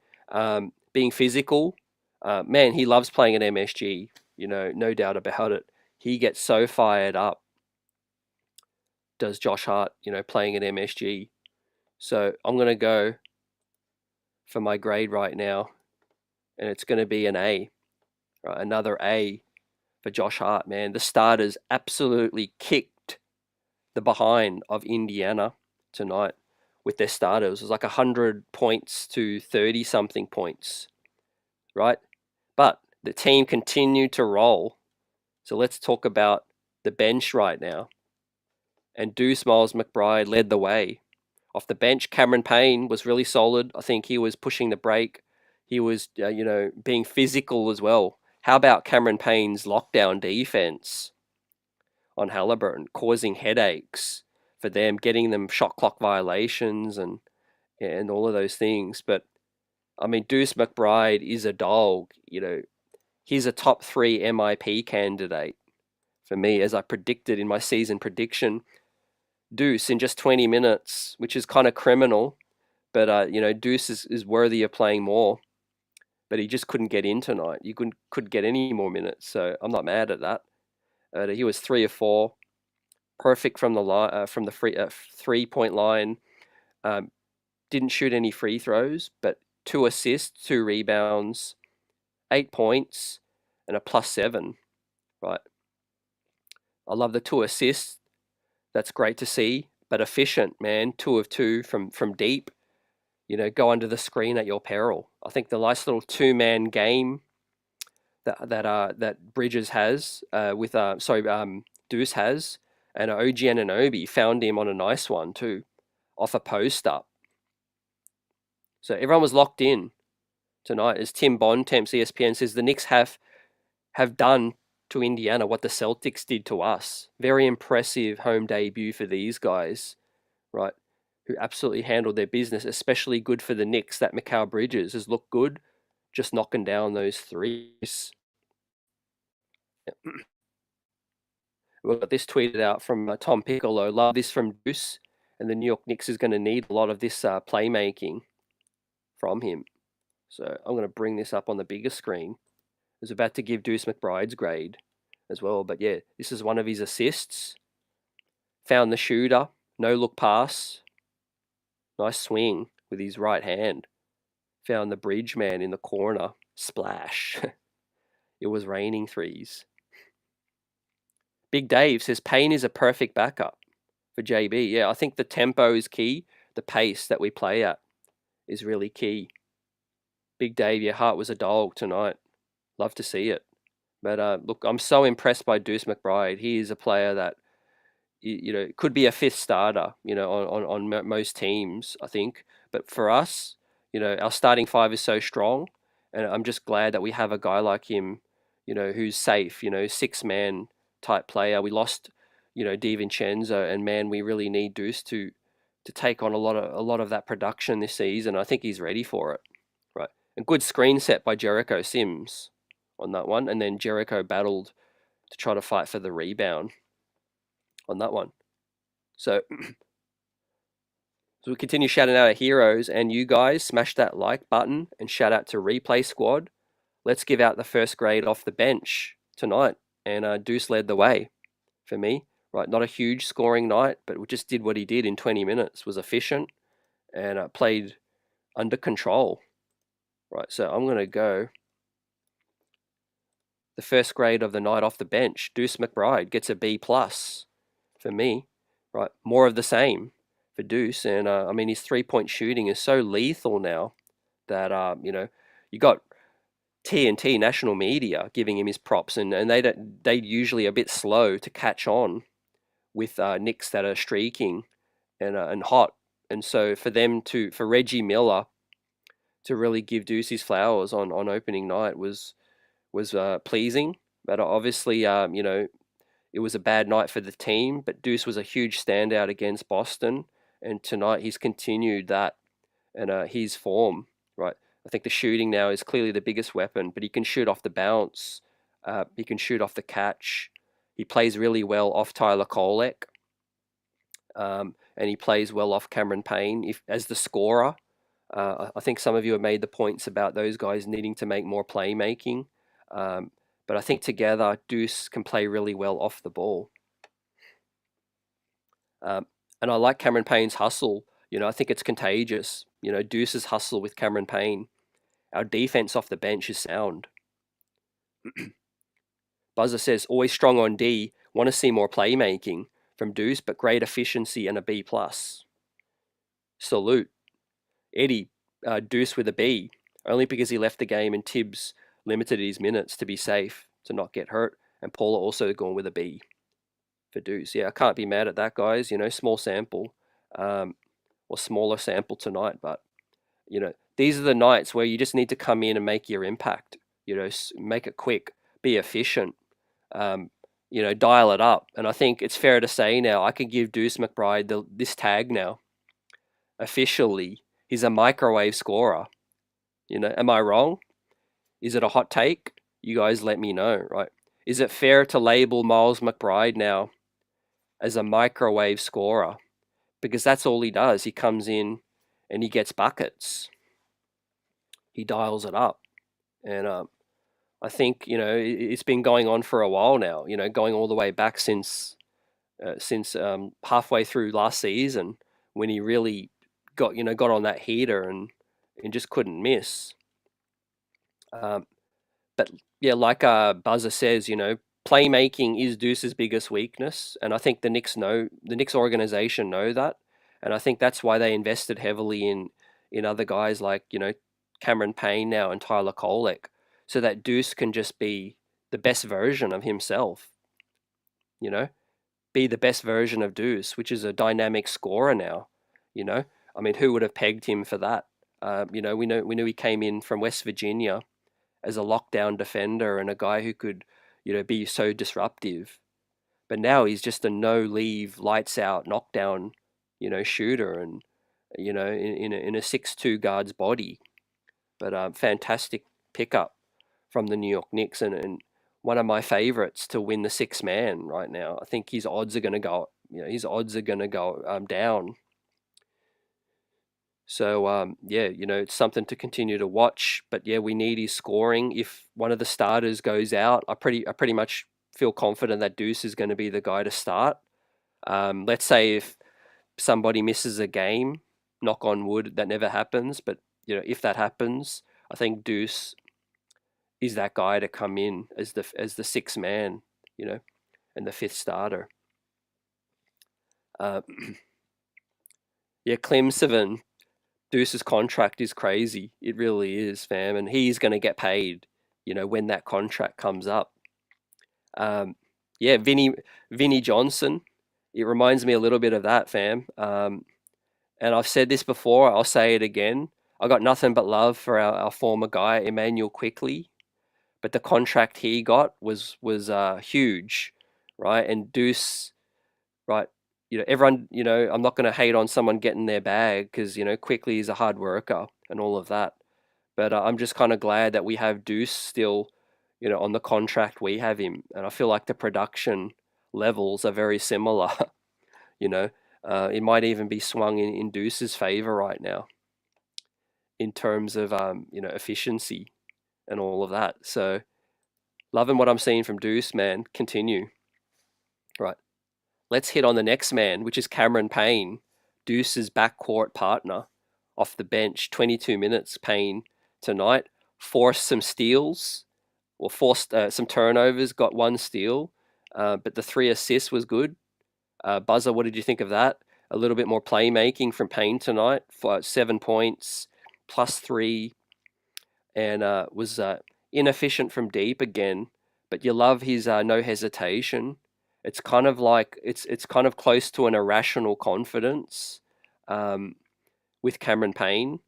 being physical. Man, he loves playing at MSG. You know, no doubt about it. He gets so fired up. Does Josh Hart, you know, playing at MSG. So I'm going to go for my grade right now, and it's going to be an A. Right, another A for Josh Hart, man. The starters absolutely kicked the behind of Indiana tonight with their starters. It was like 100 points to 30-something points, right? But the team continued to roll. So let's talk about the bench right now. And Deuce McBride led the way. Off the bench, Cameron Payne was really solid. I think he was pushing the break. He was, you know, being physical as well. How about Cameron Payne's lockdown defense on Halliburton, causing headaches for them, getting them shot clock violations and all of those things. But I mean, Deuce McBride is a dog. You know, he's a top 3 MIP candidate for me, as I predicted in my season prediction. Deuce in just 20 minutes, which is kind of criminal, but you know, Deuce is worthy of playing more. But he just couldn't get in tonight. You couldn't get any more minutes, so I'm not mad at that. He was 3 of 4, perfect from the line, from the 3-point line. Didn't shoot any free throws, but 2 assists, 2 rebounds, 8 points, and a +7. Right. I love the 2 assists. That's great to see, but efficient, man. 2 of 2 from deep. You know, go under the screen at your peril. I think the nice little 2-man game that Bridges has Deuce has, and OG Anunoby found him on a nice one too, off a post up. So everyone was locked in tonight. As Tim Bontemps, ESPN, says, the Knicks have done to Indiana what the Celtics did to us. Very impressive home debut for these guys, right? Who absolutely handled their business. Especially good for the Knicks that Mikal Bridges has looked good, just knocking down those threes. Yeah. We've got this tweeted out from Tom Piccolo. Love this from Deuce, and the New York Knicks is going to need a lot of this playmaking from him. So I'm going to bring this up on the bigger screen. I was about to give Deuce McBride's grade as well, but yeah, this is one of his assists. Found the shooter, no look pass, nice swing with his right hand. Found the bridge man in the corner, splash. It was raining threes. Big Dave says Payne is a perfect backup for JB. Yeah, I think the tempo is key. The pace that we play at is really key. Big Dave, your Hart was a dog tonight. Love to see it. But look, I'm so impressed by Deuce McBride. He is a player that, you know, could be a 5th starter, you know, on most teams, I think. But for us, you know, our starting 5 is so strong, and I'm just glad that we have a guy like him, you know, who's safe, you know, 6-man type player. We lost, you know, DiVincenzo, and man, we really need Deuce to take on a lot of that production this season. I think he's ready for it, right? A good screen set by Jericho Sims on that one, and then Jericho battled to try to fight for the rebound on that one. So we continue shouting out our heroes, and you guys smash that like button and shout out to Replay Squad. Let's give out the first grade off the bench tonight, and Deuce led the way for me. Right, not a huge scoring night, but we just did what he did in 20 minutes. Was efficient and played under control. Right, so I'm going to go the first grade of the night off the bench. Deuce McBride gets a B+ for me. Right, more of the same for Deuce. And I mean, his 3-point shooting is so lethal now that you got TNT national media giving him his props, and they usually a bit slow to catch on with Knicks that are streaking and hot. And so for Reggie Miller to really give Deuce his flowers on opening night was pleasing. But obviously, it was a bad night for the team. But Deuce was a huge standout against Boston, and tonight he's continued that and his form. Right, I think the shooting now is clearly the biggest weapon. But he can shoot off the bounce. He can shoot off the catch. He plays really well off Tyler Kolek. And he plays well off Cameron Payne as the scorer. I think some of you have made the points about those guys needing to make more playmaking. But I think together, Deuce can play really well off the ball. And I like Cameron Payne's hustle. I think it's contagious. Deuce's hustle with Cameron Payne. Our defense off the bench is sound. Buzzer says, always strong on D. Want to see more playmaking from Deuce, but great efficiency and a B+. Salute. Eddie, Deuce with a B, only because he left the game and Tibbs limited his minutes to be safe, to not get hurt. And Paula also gone with a B for Deuce. Yeah, I can't be mad at that, guys. Small sample, or smaller sample tonight. But, these are the nights where you just need to come in and make your impact. Make it quick, be efficient, dial it up. And I think it's fair to say now, I can give Deuce McBride this tag now. Officially, he's a microwave scorer. Am I wrong? Is it a hot take? You guys let me know, right? Is it fair to label Miles McBride now as a microwave scorer? Because that's all he does. He comes in and he gets buckets. He dials it up. And I think, it's been going on for a while now, going all the way back since halfway through last season, when he really got on that heater and just couldn't miss. But yeah, like Buzzer says, playmaking is Deuce's biggest weakness, and I think the Knicks organization know that, and I think that's why they invested heavily in other guys like Cameron Payne now and Tyler Kolek, so that Deuce can just be the best version of himself. Be the best version of Deuce, which is a dynamic scorer now. I mean, who would have pegged him for that? We knew he came in from West Virginia as a lockdown defender and a guy who could, be so disruptive. But now he's just a no-leave, lights-out, knockdown, shooter, and in a 6'2" guard's body. But fantastic pickup from the New York Knicks, and one of my favorites to win the sixth man right now. I think his odds are going to go. Down. So it's something to continue to watch. But yeah, we need his scoring. If one of the starters goes out, I pretty much feel confident that Deuce is going to be the guy to start. Let's say if somebody misses a game, knock on wood, that never happens. But if that happens, I think Deuce is that guy to come in as the sixth man, and the fifth starter. Yeah, Clem 7. Deuce's contract is crazy. It really is, fam, and he's going to get paid, when that contract comes up. Yeah, Vinny Johnson. It reminds me a little bit of that, fam. And I've said this before. I'll say it again. I got nothing but love for our former guy, Emmanuel Quickley, but the contract he got was huge, right? And Deuce, right? Everyone, I'm not going to hate on someone getting their bag because, Quickley is a hard worker and all of that. But I'm just kind of glad that we have Deuce still, on the contract we have him. And I feel like the production levels are very similar. It might even be swung in Deuce's favor right now in terms of, efficiency and all of that. So loving what I'm seeing from Deuce, man. Continue. Right. Let's hit on the next man, which is Cameron Payne, Deuce's backcourt partner off the bench. 22 minutes, Payne tonight. Forced some steals, or forced some turnovers, got one steal, but the 3 assists was good. Buzzer, what did you think of that? a little bit more playmaking from Payne tonight for 7 points, +3, and was inefficient from deep again. But you love his no hesitation. It's kind of like it's kind of close to an irrational confidence with Cameron Payne.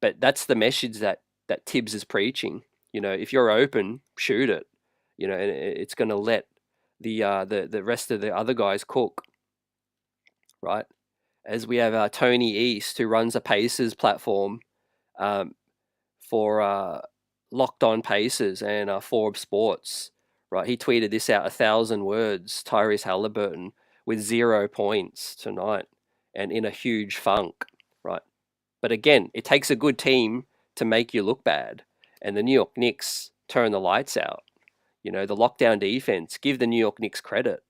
But that's the message that Tibbs is preaching. If you're open, shoot it. And it's going to let the rest of the other guys cook, right? As we have Tony East, who runs a Pacers platform for Locked On Pacers and Forbes Sports, right? He tweeted this out, 1,000 words, Tyrese Halliburton with 0 points tonight and in a huge funk, right? But again, it takes a good team to make you look bad. And the New York Knicks turn the lights out. The lockdown defense, give the New York Knicks credit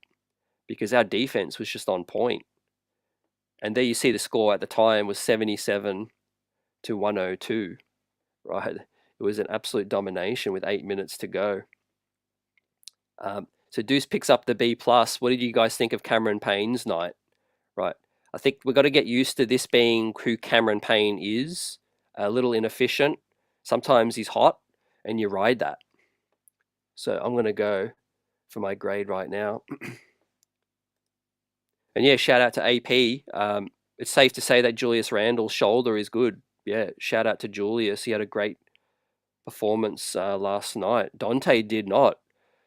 because our defense was just on point. And there you see the score at the time was 77 to 102, right? It was an absolute domination with 8 minutes to go. So Deuce picks up the B+. What did you guys think of Cameron Payne's night, right? I think we've got to get used to this being who Cameron Payne is, a little inefficient. Sometimes he's hot, and you ride that. So I'm going to go for my grade right now. And yeah, shout out to AP. It's safe to say that Julius Randle's shoulder is good. Yeah, shout out to Julius. He had a great performance last night. Dante did not.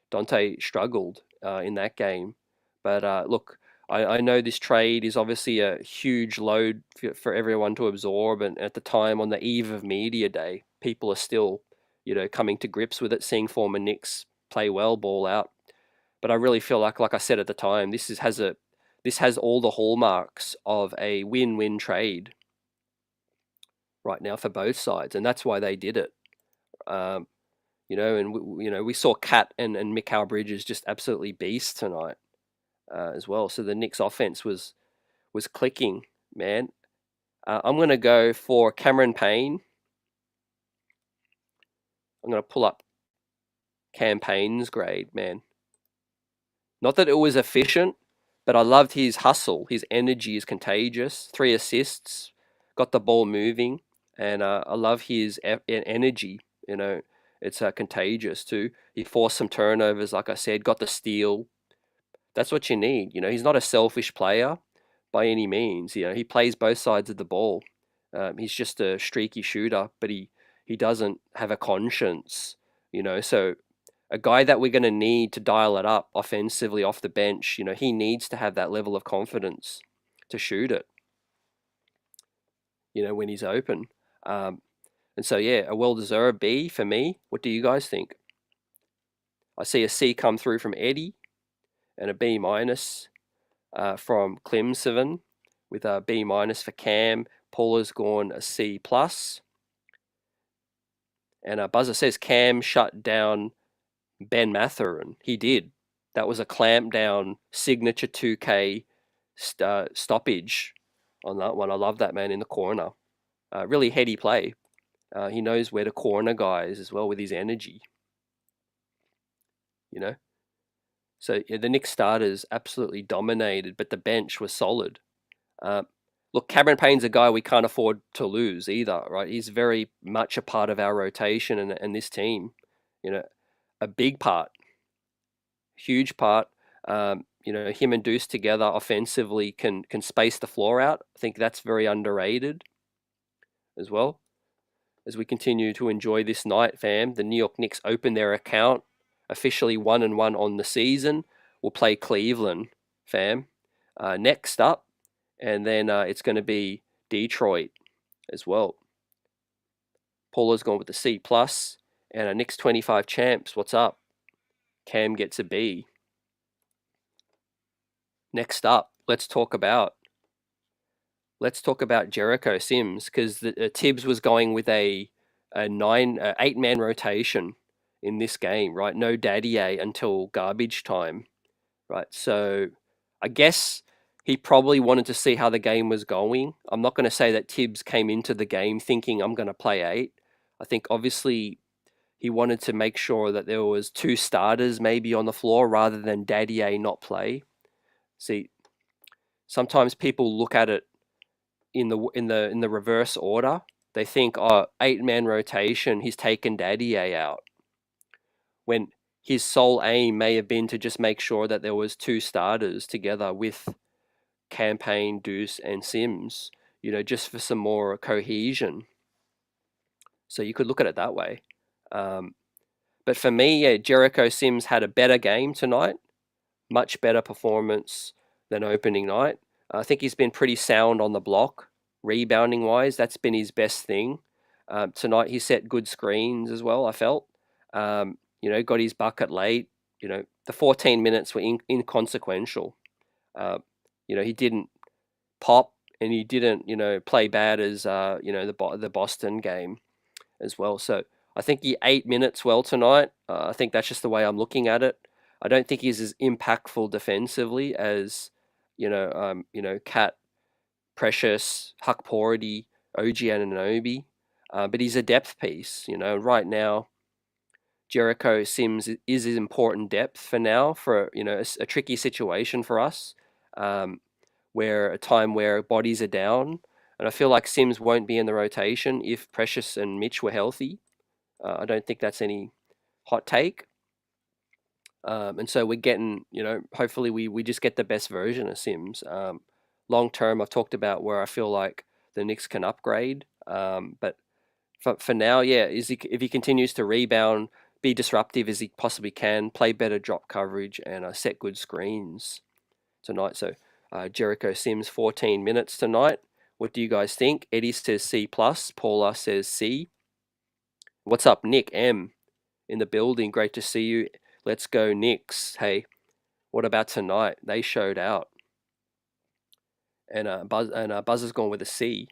Dante struggled in that game. But look, I know this trade is obviously a huge load for everyone to absorb. And at the time, on the eve of Media Day, people are still, coming to grips with it, seeing former Knicks play well, ball out. But I really feel like I said at the time, this has all the hallmarks of a win-win trade right now for both sides, and that's why they did it. And we saw Cat and Mikal Bridges just absolutely beast tonight as well. So the Knicks offense was clicking, man. I'm going to go for Cameron Payne. I'm going to pull up Cam Payne's grade, man. Not that it was efficient, but I loved his hustle. His energy is contagious. 3 assists, got the ball moving, and I love his energy. It's contagious too. He forced some turnovers, like I said, got the steal. That's what you need. He's not a selfish player by any means. He plays both sides of the ball. He's just a streaky shooter, but he doesn't have a conscience. So a guy that we're going to need to dial it up offensively off the bench, he needs to have that level of confidence to shoot it, when he's open. And so, yeah, a well-deserved B for me. What do you guys think? I see a C come through from Eddie and a B- from Clemson with a B- for Cam. Paula's gone a C+. And Buzzer says Cam shut down Ben Mathurin. He did. That was a clamp down signature 2K stoppage on that one. I love that man in the corner. Really heady play. He knows where to corner guys as well with his energy. So yeah, the Knicks starters absolutely dominated, but the bench was solid. Look, Cameron Payne's a guy we can't afford to lose either, right? He's very much a part of our rotation and this team. A big part, huge part. Him and Deuce together offensively can space the floor out. I think that's very underrated as well. As we continue to enjoy this night, fam, the New York Knicks open their account, officially 1-1 on the season. We'll play Cleveland, fam, next up, and then it's going to be Detroit as well. Paula's gone with the C+, and our Knicks 25 champs. What's up? Cam gets a B. Next up, let's talk about Jericho Sims, because Tibbs was going with a 8-man rotation in this game, right? No Daddy A until garbage time, right? So I guess he probably wanted to see how the game was going. I'm not going to say that Tibbs came into the game thinking I'm going to play 8. I think obviously he wanted to make sure that there was 2 starters maybe on the floor rather than Daddy A not play. See, sometimes people look at it in the reverse order. They think, oh, 8-man rotation, he's taken Dadier out, when his sole aim may have been to just make sure that there was 2 starters together with Campaign, Deuce, and Sims, just for some more cohesion. So you could look at it that way. But for me, yeah, Jericho Sims had a better game tonight, much better performance than opening night. I think he's been pretty sound on the block, rebounding wise. That's been his best thing. Tonight he set good screens as well, I felt. Got his bucket late. The 14 minutes were inconsequential. He didn't pop, and he didn't, play bad as the Boston game as well. So I think he 8 minutes well tonight. I think that's just the way I'm looking at it. I don't think he's as impactful defensively as Cat, Precious, Huck Pority, OG Anunoby, but he's a depth piece. Right now, Jericho Sims is important depth for now for a tricky situation for us, where a time where bodies are down, and I feel like Sims won't be in the rotation if Precious and Mitch were healthy. I don't think that's any hot take. And so we're getting, hopefully we just get the best version of Sims. Long term, I've talked about where I feel like the Knicks can upgrade. But for now, yeah, if he continues to rebound, be disruptive as he possibly can, play better drop coverage, and set good screens tonight. So Jericho Sims, 14 minutes tonight. What do you guys think? Eddie says C+, Paula says C. What's up, Nick M? In the building, great to see you. Let's go Knicks. Hey, what about tonight? They showed out. And Buzzer's gone with a C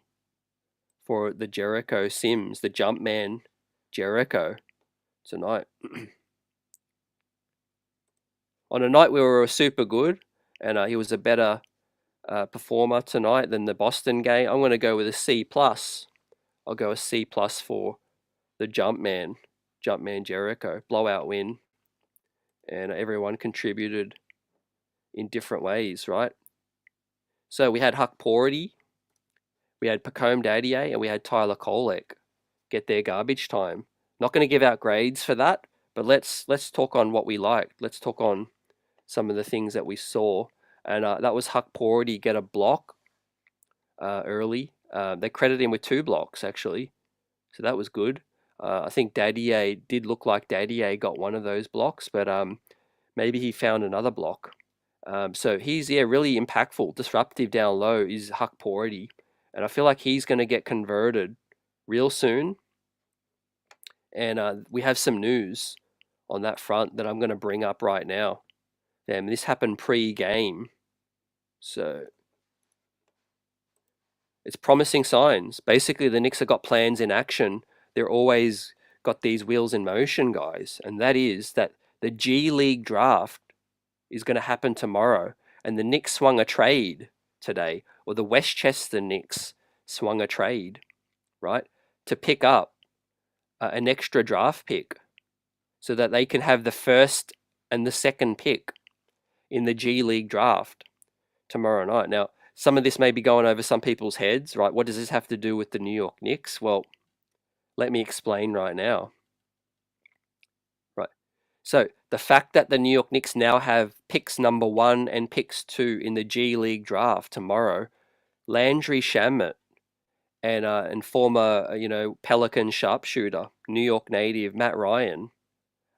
for the Jericho Sims, the jump man Jericho tonight. On a night where we were super good, and he was a better performer tonight than the Boston game, I'm going to go with a C+. I'll go a C+ for the jump man Jericho. Blowout win. And everyone contributed in different ways, right? So we had Huck Pority, we had Pacome Dadier, and we had Tyler Kolek get their garbage time. Not going to give out grades for that, but let's talk on what we liked. Let's talk on some of the things that we saw. And that was Huck Pority get a block early. They credited him with 2 blocks, actually. So that was good. I think Dadier did look like Dadier got one of those blocks, but maybe he found another block. So he's really impactful, disruptive down low is Huck Pority, and I feel like he's going to get converted real soon. And we have some news on that front that I'm going to bring up right now. And this happened pre-game, so it's promising signs. Basically, the Knicks have got plans in action. They're always got these wheels in motion, guys, and that is that the G League draft is going to happen tomorrow, and the Knicks swung a trade today, or the Westchester Knicks swung a trade, right, to pick up an extra draft pick so that they can have the first and the second pick in the G League draft tomorrow night. Now, some of this may be going over some people's heads, right? What does this have to do with the New York Knicks? Well, let me explain right now. Right. So the fact that the New York Knicks now have picks number 1 and picks 2 in the G League draft tomorrow, Landry Shamet and former Pelican sharpshooter, New York native Matt Ryan,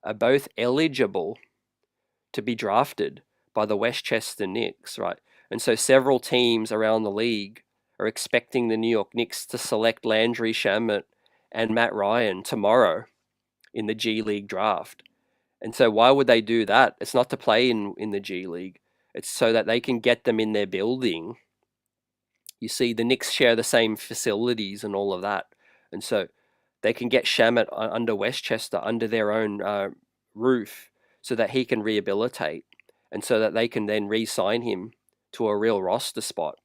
are both eligible to be drafted by the Westchester Knicks, right? And so several teams around the league are expecting the New York Knicks to select Landry Shamet and Matt Ryan tomorrow in the G League draft. And so why would they do that? It's not to play in the G League. It's so that they can get them in their building. You see, the Knicks share the same facilities and all of that. And so they can get Shamet under Westchester, under their own roof, so that he can rehabilitate and so that they can then re-sign him to a real roster spot.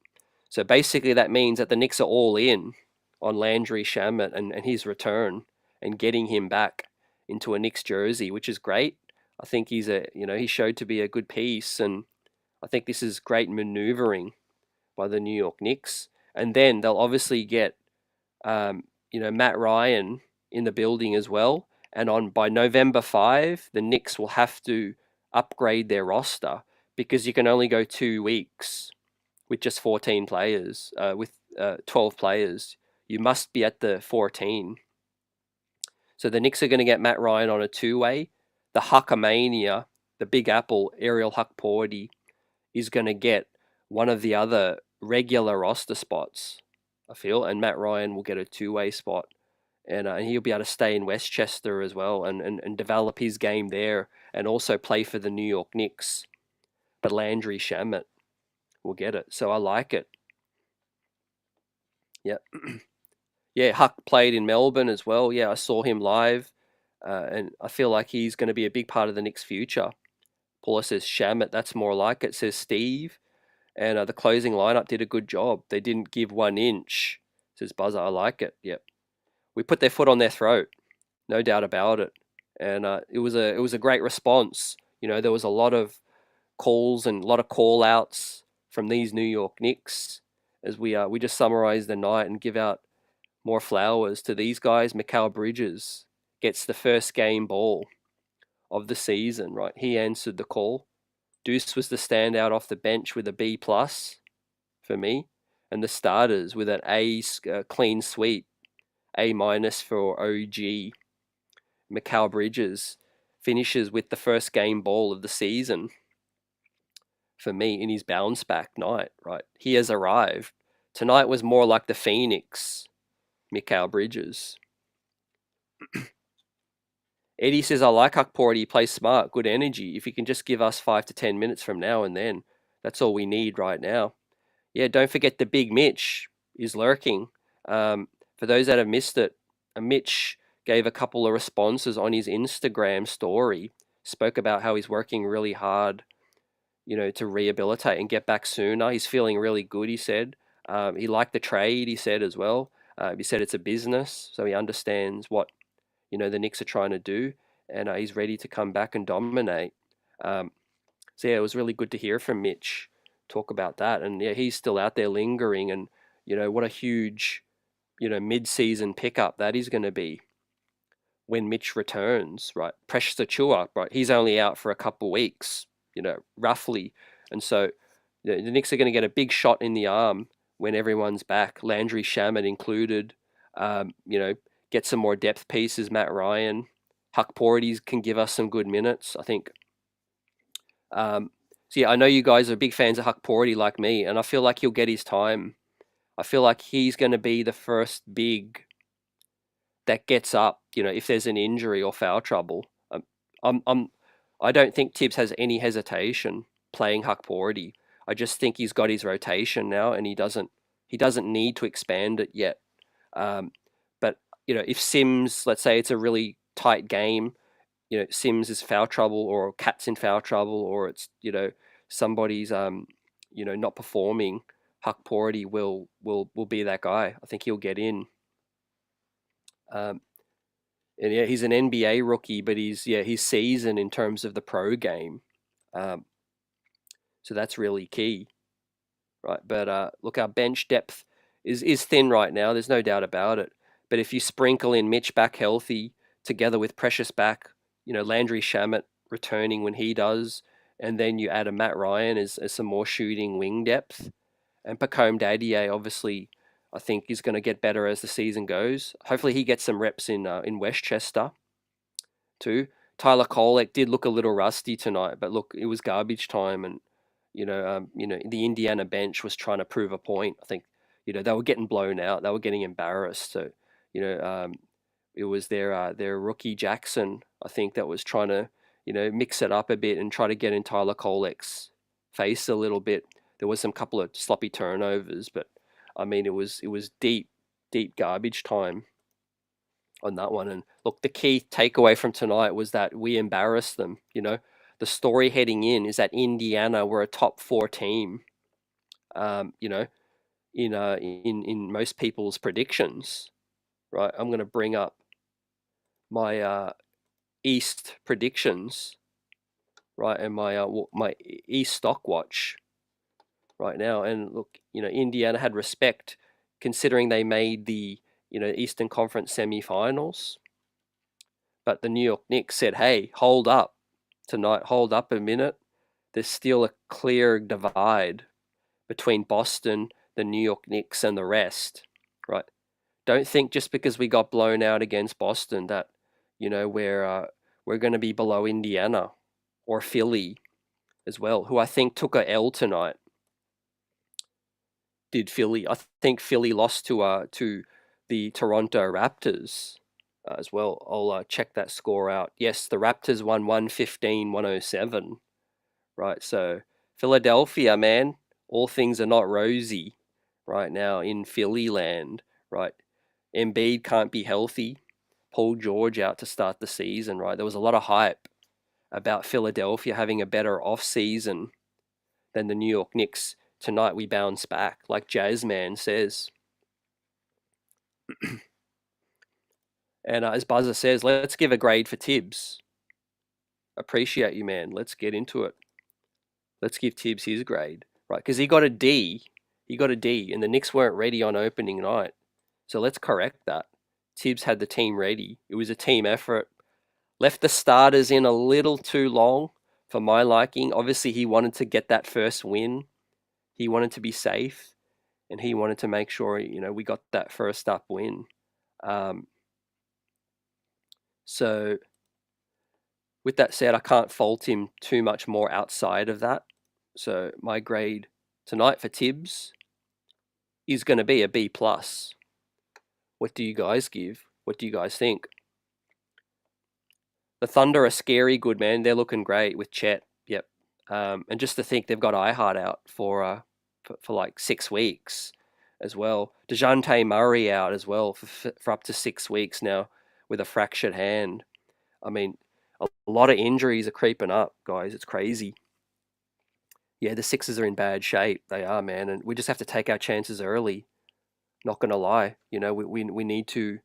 So basically that means that the Knicks are all in on Landry Shamet and his return and getting him back into a Knicks jersey, which is great. I think he showed to be a good piece, and I think this is great maneuvering by the New York Knicks, and then they'll obviously get Matt Ryan in the building as well. And by November 5, the Knicks will have to upgrade their roster because you can only go 2 weeks with just 14 players, with 12 players. You must be at the 14. So the Knicks are going to get Matt Ryan on a two-way. The Huckamania, the Big Apple, Ariel Huckporty, is going to get one of the other regular roster spots, I feel, and Matt Ryan will get a two-way spot. And he'll be able to stay in Westchester as well and develop his game there and also play for the New York Knicks. But Landry Shamet will get it. So I like it. Yeah. Yeah, Huck played in Melbourne as well. Yeah, I saw him live. And I feel like he's going to be a big part of the Knicks' future. Paula says Shamet, that's more like it, says Steve. And the closing lineup did a good job. They didn't give 1 inch, says Buzzer. I like it. Yep. We put their foot on their throat, no doubt about it. And it was a great response. There was a lot of calls and a lot of call outs from these New York Knicks as we just summarize the night and give out more flowers to these guys. Mikal Bridges gets the first game ball of the season, right? He answered the call. Deuce was the standout off the bench with a B+ for me, and the starters with an A clean sweep, A- for OG. Mikal Bridges finishes with the first game ball of the season for me in his bounce back night, right? He has arrived. Tonight was more like the Phoenix, Mikal Bridges. Eddie says, I like Huckporty. He plays smart, good energy. If he can just give us 5 to 10 minutes from now and then, that's all we need right now. Yeah, don't forget the big Mitch is lurking. For those that have missed it, Mitch gave a couple of responses on his Instagram story, spoke about how he's working really hard, to rehabilitate and get back sooner. He's feeling really good, he said. He liked the trade, he said as well. He said it's a business, so he understands what the Knicks are trying to do, and he's ready to come back and dominate. So yeah, it was really good to hear from Mitch talk about that, and yeah, he's still out there lingering, and what a huge mid-season pickup that is going to be when Mitch returns, right? Precious Achua, right? He's only out for a couple weeks, roughly, and so the Knicks are going to get a big shot in the arm when everyone's back, Landry Shamet included. Get some more depth pieces, Matt Ryan. Huckporty can give us some good minutes, I think. So yeah, I know you guys are big fans of Huckporty like me, and I feel like he'll get his time. I feel like he's going to be the first big that gets up, if there's an injury or foul trouble. I don't think Tibbs has any hesitation playing Huckporty. I just think he's got his rotation now, and he doesn't need to expand it yet. But if Sims, let's say it's a really tight game, Sims is foul trouble, or Cat's in foul trouble, or it's somebody's not performing, Huckporty will be that guy. I think he'll get in. And yeah, he's an NBA rookie, but he's seasoned in terms of the pro game. So that's really key, right? But look, our bench depth is thin right now. There's no doubt about it. But if you sprinkle in Mitch back healthy, together with Precious back, Landry Shamet returning when he does, and then you add a Matt Ryan as some more shooting wing depth, and Pacome Dadier, obviously, I think is going to get better as the season goes. Hopefully he gets some reps in Westchester too. Tyler Kolek did look a little rusty tonight, but look, it was garbage time, and the Indiana bench was trying to prove a point. I think they were getting blown out, they were getting embarrassed. So it was their rookie Jackson, I think, that was trying to mix it up a bit and try to get in Tyler Kolek's face a little bit. There was some couple of sloppy turnovers, but I mean it was deep garbage time on that one. And look, the key takeaway from tonight was that we embarrassed them. The story heading in is that Indiana were a top 4 team. In most people's predictions, right? I'm going to bring up my East predictions, right, and my East stock watch, right now. And look, Indiana had respect considering they made the Eastern Conference semifinals. But the New York Knicks said, "Hey, hold up tonight, hold up a minute. There's still a clear divide between Boston, the New York Knicks, and the rest, right? Don't think just because we got blown out against Boston that we're going to be below Indiana or Philly as well, who I think took a L tonight. Did Philly? I think Philly lost to the Toronto Raptors as well. I'll check that score out. Yes, the Raptors won 115-107. Right, so Philadelphia, man, all things are not rosy right now in Philly land. Right, Embiid can't be healthy. Paul George out to start the season. Right, there was a lot of hype about Philadelphia having a better off season than the New York Knicks. Tonight we bounce back, like Jazzman says. And as Buzzer says, let's give a grade for Tibbs. Appreciate you, man. Let's get into it. Let's give Tibbs his grade, right? Because he got a D. He got a D, and the Knicks weren't ready on opening night. So let's correct that. Tibbs had the team ready. It was a team effort. Left the starters in a little too long for my liking. Obviously, he wanted to get that first win. He wanted to be safe, and he wanted to make sure we got that first up win. So with that said, I can't fault him too much more outside of that. So my grade tonight for Tibbs is going to be a B+. What do you guys give? What do you guys think? The Thunder are scary good, man. They're looking great with Chet. Yep. And just to think they've got Hart out for like 6 weeks as well. DeJounte Murray out as well for up to 6 weeks now with a fractured hand. I mean, a lot of injuries are creeping up, guys. It's crazy. Yeah, the Sixers are in bad shape. They are, man. And we just have to take our chances early. Not going to lie. We need to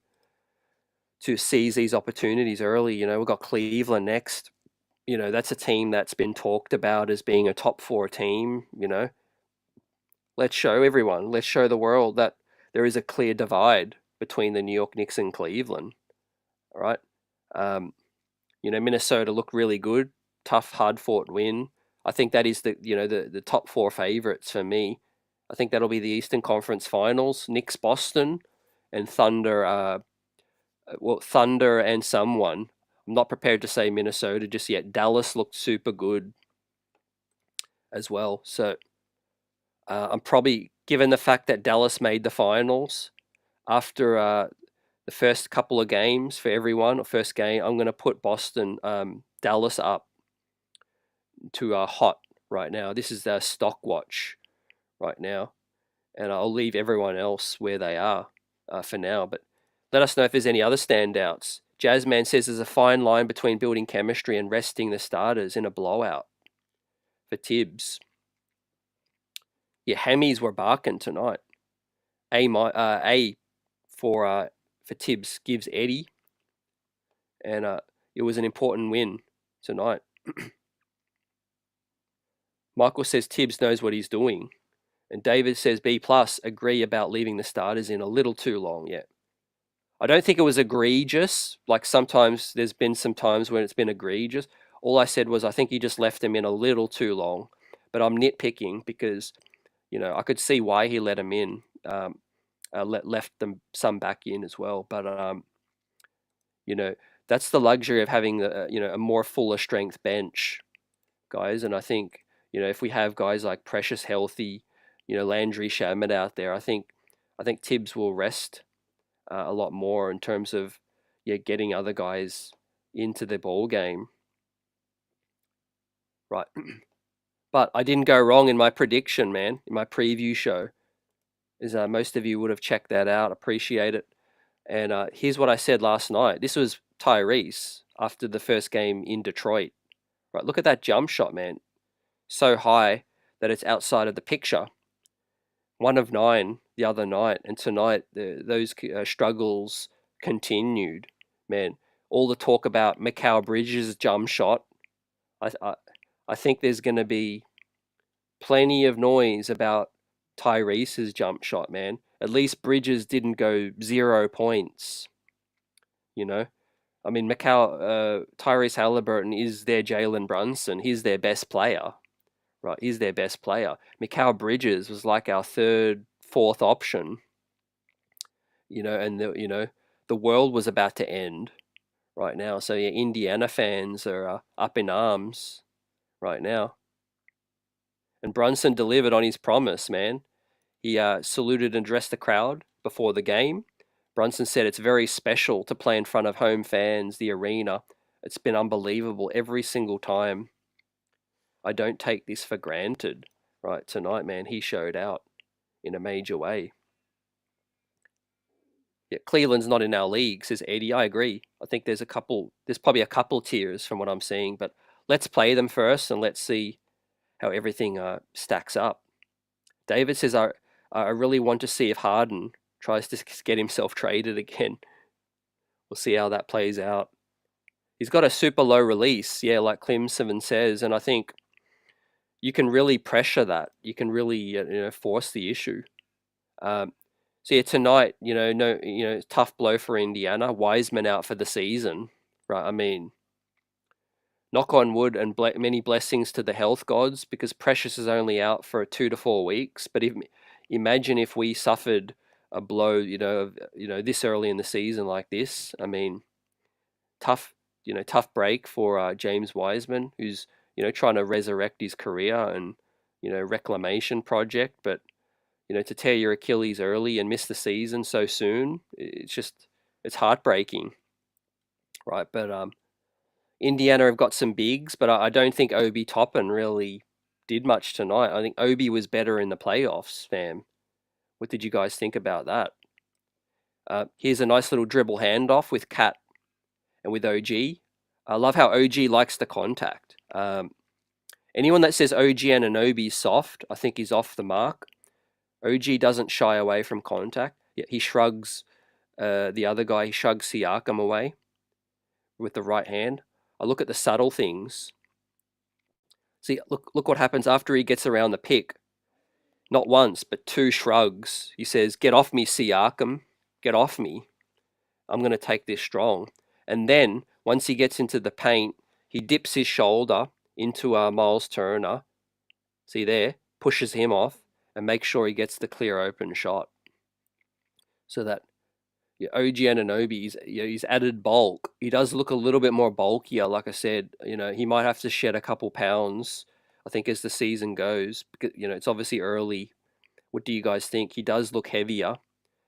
seize these opportunities early. We've got Cleveland next. That's a team that's been talked about as being a top 4 team. Let's show everyone, let's show the world that there is a clear divide between the New York Knicks and Cleveland. All right. Minnesota look really good. Tough, hard-fought win. I think that is the top 4 favorites for me. I think that'll be the Eastern Conference Finals. Knicks, Boston, and Thunder. Thunder and someone. I'm not prepared to say Minnesota just yet. Dallas looked super good as well. So I'm probably, given the fact that Dallas made the finals after the first couple of games for everyone, or first game, I'm going to put Dallas up to hot right now. This is their stock watch right now. And I'll leave everyone else where they are for now. But let us know if there's any other standouts. Jazzman says there's a fine line between building chemistry and resting the starters in a blowout for Tibbs. Yeah, hammies were barking tonight. A for Tibbs gives Eddie, and it was an important win tonight. Michael says Tibbs knows what he's doing, and David says B+. Agree about leaving the starters in a little too long. Yeah, I don't think it was egregious. Like sometimes there's been some times when it's been egregious. All I said was I think he just left them in a little too long, but I'm nitpicking because I could see why he let them in. Left them some back in as well, but that's the luxury of having a more fuller strength bench, guys. And I think if we have guys like Precious healthy, Landry Shamet out there, I think Tibbs will rest a lot more in terms of getting other guys into the ball game, right? But I didn't go wrong in my prediction, man. In my preview show, as most of you would have checked that out. Appreciate it. And here's what I said last night. This was Tyrese after the first game in Detroit. Right, look at that jump shot, man. So high that it's outside of the picture. 1 of 9 the other night, and tonight those struggles continued. Man, all the talk about Mikal Bridges' jump shot. I think there's going to be plenty of noise about Tyrese's jump shot, man. At least Bridges didn't go 0 points, you know? I mean, Tyrese Halliburton is their Jalen Brunson. He's their best player, right? He's their best player. Mikal Bridges was like our third, fourth option, and the world was about to end right now. So yeah, Indiana fans are up in arms right now. And Brunson delivered on his promise, man. He saluted and addressed the crowd before the game. Brunson said it's very special to play in front of home fans, the arena. It's been unbelievable every single time. I don't take this for granted. Right, tonight, man, he showed out in a major way. Yeah, Cleveland's not in our league, says Eddie. I agree. I think there's probably a couple tiers from what I'm seeing, but let's play them first and let's see how everything stacks up. David says, I really want to see if Harden tries to get himself traded again. We'll see how that plays out. He's got a super low release, yeah, like Clem7 says, and I think you can really pressure that. You can really force the issue. So yeah, tonight, tough blow for Indiana. Wiseman out for the season, right? I mean, knock on wood and many blessings to the health gods, because Precious is only out for 2 to 4 weeks. But imagine if we suffered a blow, this early in the season like this. I mean, tough break for James Wiseman, who's trying to resurrect his career and reclamation project. But to tear your Achilles early and miss the season so soon, it's heartbreaking, right? But Indiana have got some bigs, but I don't think Obi Toppin really did much tonight. I think Obi was better in the playoffs, fam. What did you guys think about that? Here's a nice little dribble handoff with Cat and with OG. I love how OG likes the contact. Anyone that says OG and Anunoby is soft, I think he's off the mark. OG doesn't shy away from contact. Yeah, he shrugs the other guy. He shrugs Siakam away with the right hand. I look at the subtle things. See, look what happens after he gets around the pick. Not once, but 2 shrugs. He says, "Get off me, Siakam. Get off me. I'm going to take this strong." And then, once he gets into the paint, he dips his shoulder into Miles Turner. See there? Pushes him off and makes sure he gets the clear open shot. So that OG Anunoby, he's added bulk. He does look a little bit more bulkier. Like I said, he might have to shed a couple pounds, I think, as the season goes. Because, it's obviously early. What do you guys think? He does look heavier,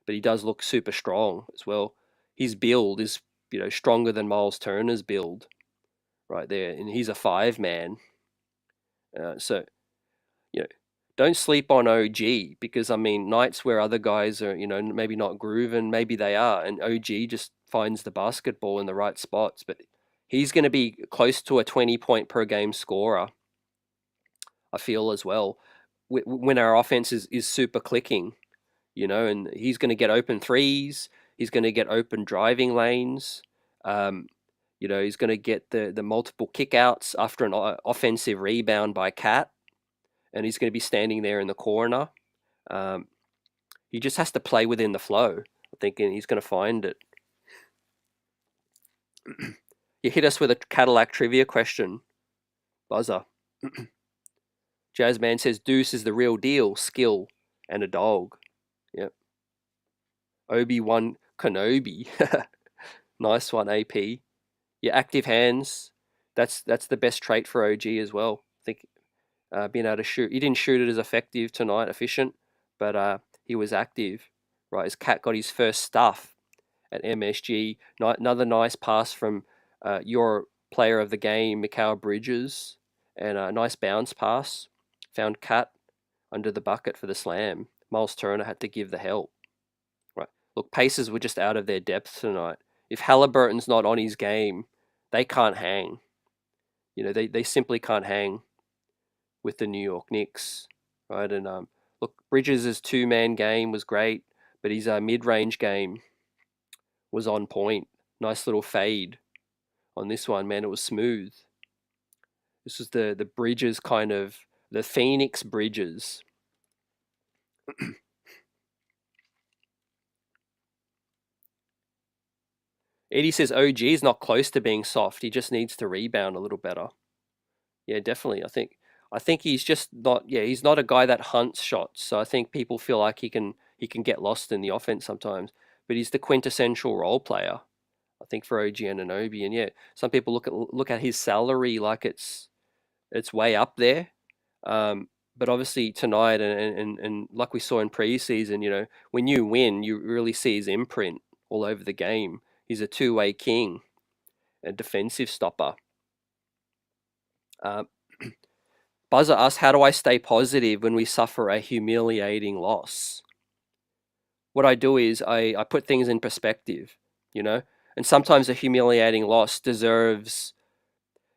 but he does look super strong as well. His build is, stronger than Miles Turner's build right there. And he's a 5-man. So, don't sleep on OG, because I mean, nights where other guys are, maybe not grooving, maybe they are, and OG just finds the basketball in the right spots. But he's going to be close to a 20-point per game scorer, I feel, as well, when our offense is super clicking, and he's going to get open threes. He's going to get open driving lanes. He's going to get the multiple kickouts after an offensive rebound by Cat. And he's going to be standing there in the corner. He just has to play within the flow, I think, and he's going to find it. You hit us with a Cadillac trivia question, Buzzer. Jazzman says Deuce is the real deal, skill, and a dog. Yep. Obi-Wan Kenobi. Nice one, AP. Yeah, active hands. That's the best trait for OG as well. I think being able to shoot. He didn't shoot it as effective tonight, efficient, but he was active. Right, his Cat got his first stuff at MSG. Another nice pass from your player of the game, Mikal Bridges, and a nice bounce pass. Found Cat under the bucket for the slam. Miles Turner had to give the help. Right, look, Pacers were just out of their depth tonight. If Halliburton's not on his game, they can't hang. They simply can't hang with the New York Knicks, right? And look, Bridges' 2-man game was great, but his mid-range game was on point. Nice little fade on this one, man. It was smooth. This was the Bridges kind of the Phoenix Bridges. Eddie says OG is not close to being soft. He just needs to rebound a little better. Yeah, definitely. I think he's just not. Yeah, he's not a guy that hunts shots. So I think people feel like he can get lost in the offense sometimes. But he's the quintessential role player, I think, for OG Anunoby. And yeah, some people look at his salary like it's way up there. But obviously tonight and like we saw in preseason, you know, when you win, you really see his imprint all over the game. He's a two-way king, a defensive stopper. Buzzer asks, how do I stay positive when we suffer a humiliating loss? What I do is I put things in perspective, you know, and sometimes a humiliating loss deserves,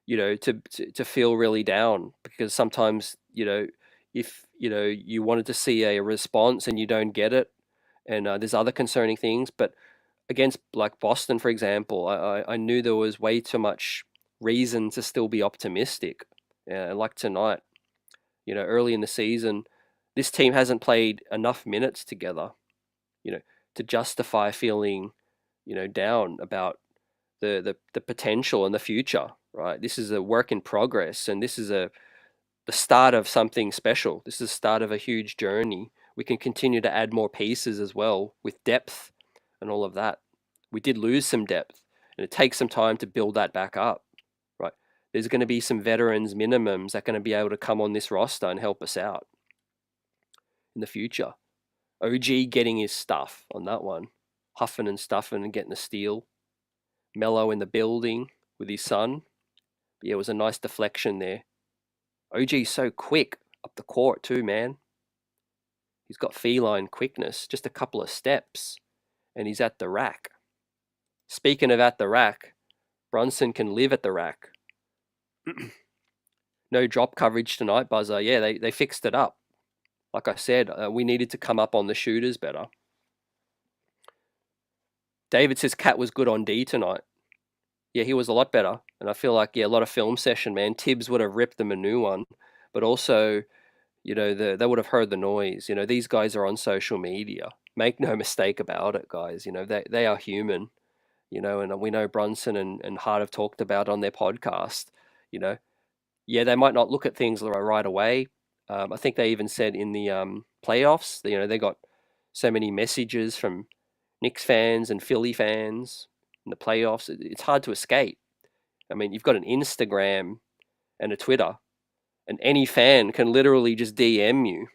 you know, to feel really down, because sometimes, you know, if, you know, you wanted to see a response and you don't get it, and there's other concerning things. But against like Boston, for example, I knew there was way too much reason to still be optimistic. Like tonight, you know, early in the season, this team hasn't played enough minutes together, you know, to justify feeling, you know, down about the potential and the future, right? This is a work in progress, and this is the start of something special. This is the start of a huge journey. We can continue to add more pieces as well with depth and all of that. We did lose some depth, and it takes some time to build that back up, right? There's going to be some veterans minimums that are going to be able to come on this roster and help us out in the future. OG getting his stuff on that one, huffing and stuffing and getting a steal. Mello in the building with his son. But yeah, it was a nice deflection there. OG's so quick up the court too, man. He's got feline quickness, just a couple of steps, and he's at the rack. Speaking of at the rack, Brunson can live at the rack. No drop coverage tonight, Buzzer. Yeah, they fixed it up. Like I said, we needed to come up on the shooters better. David says Cat was good on D tonight. Yeah, he was a lot better. And I feel like, yeah, a lot of film session, man. Tibbs would have ripped them a new one. But also, you know, they would have heard the noise. You know, these guys are on social media. Make no mistake about it, guys. You know, they are human. You know, and we know Brunson and Hart have talked about on their podcast. You know, yeah, they might not look at things right away. I think they even said in the playoffs, you know, they got so many messages from Knicks fans and Philly fans in the playoffs. It's hard to escape. I mean, you've got an Instagram and a Twitter, and any fan can literally just DM you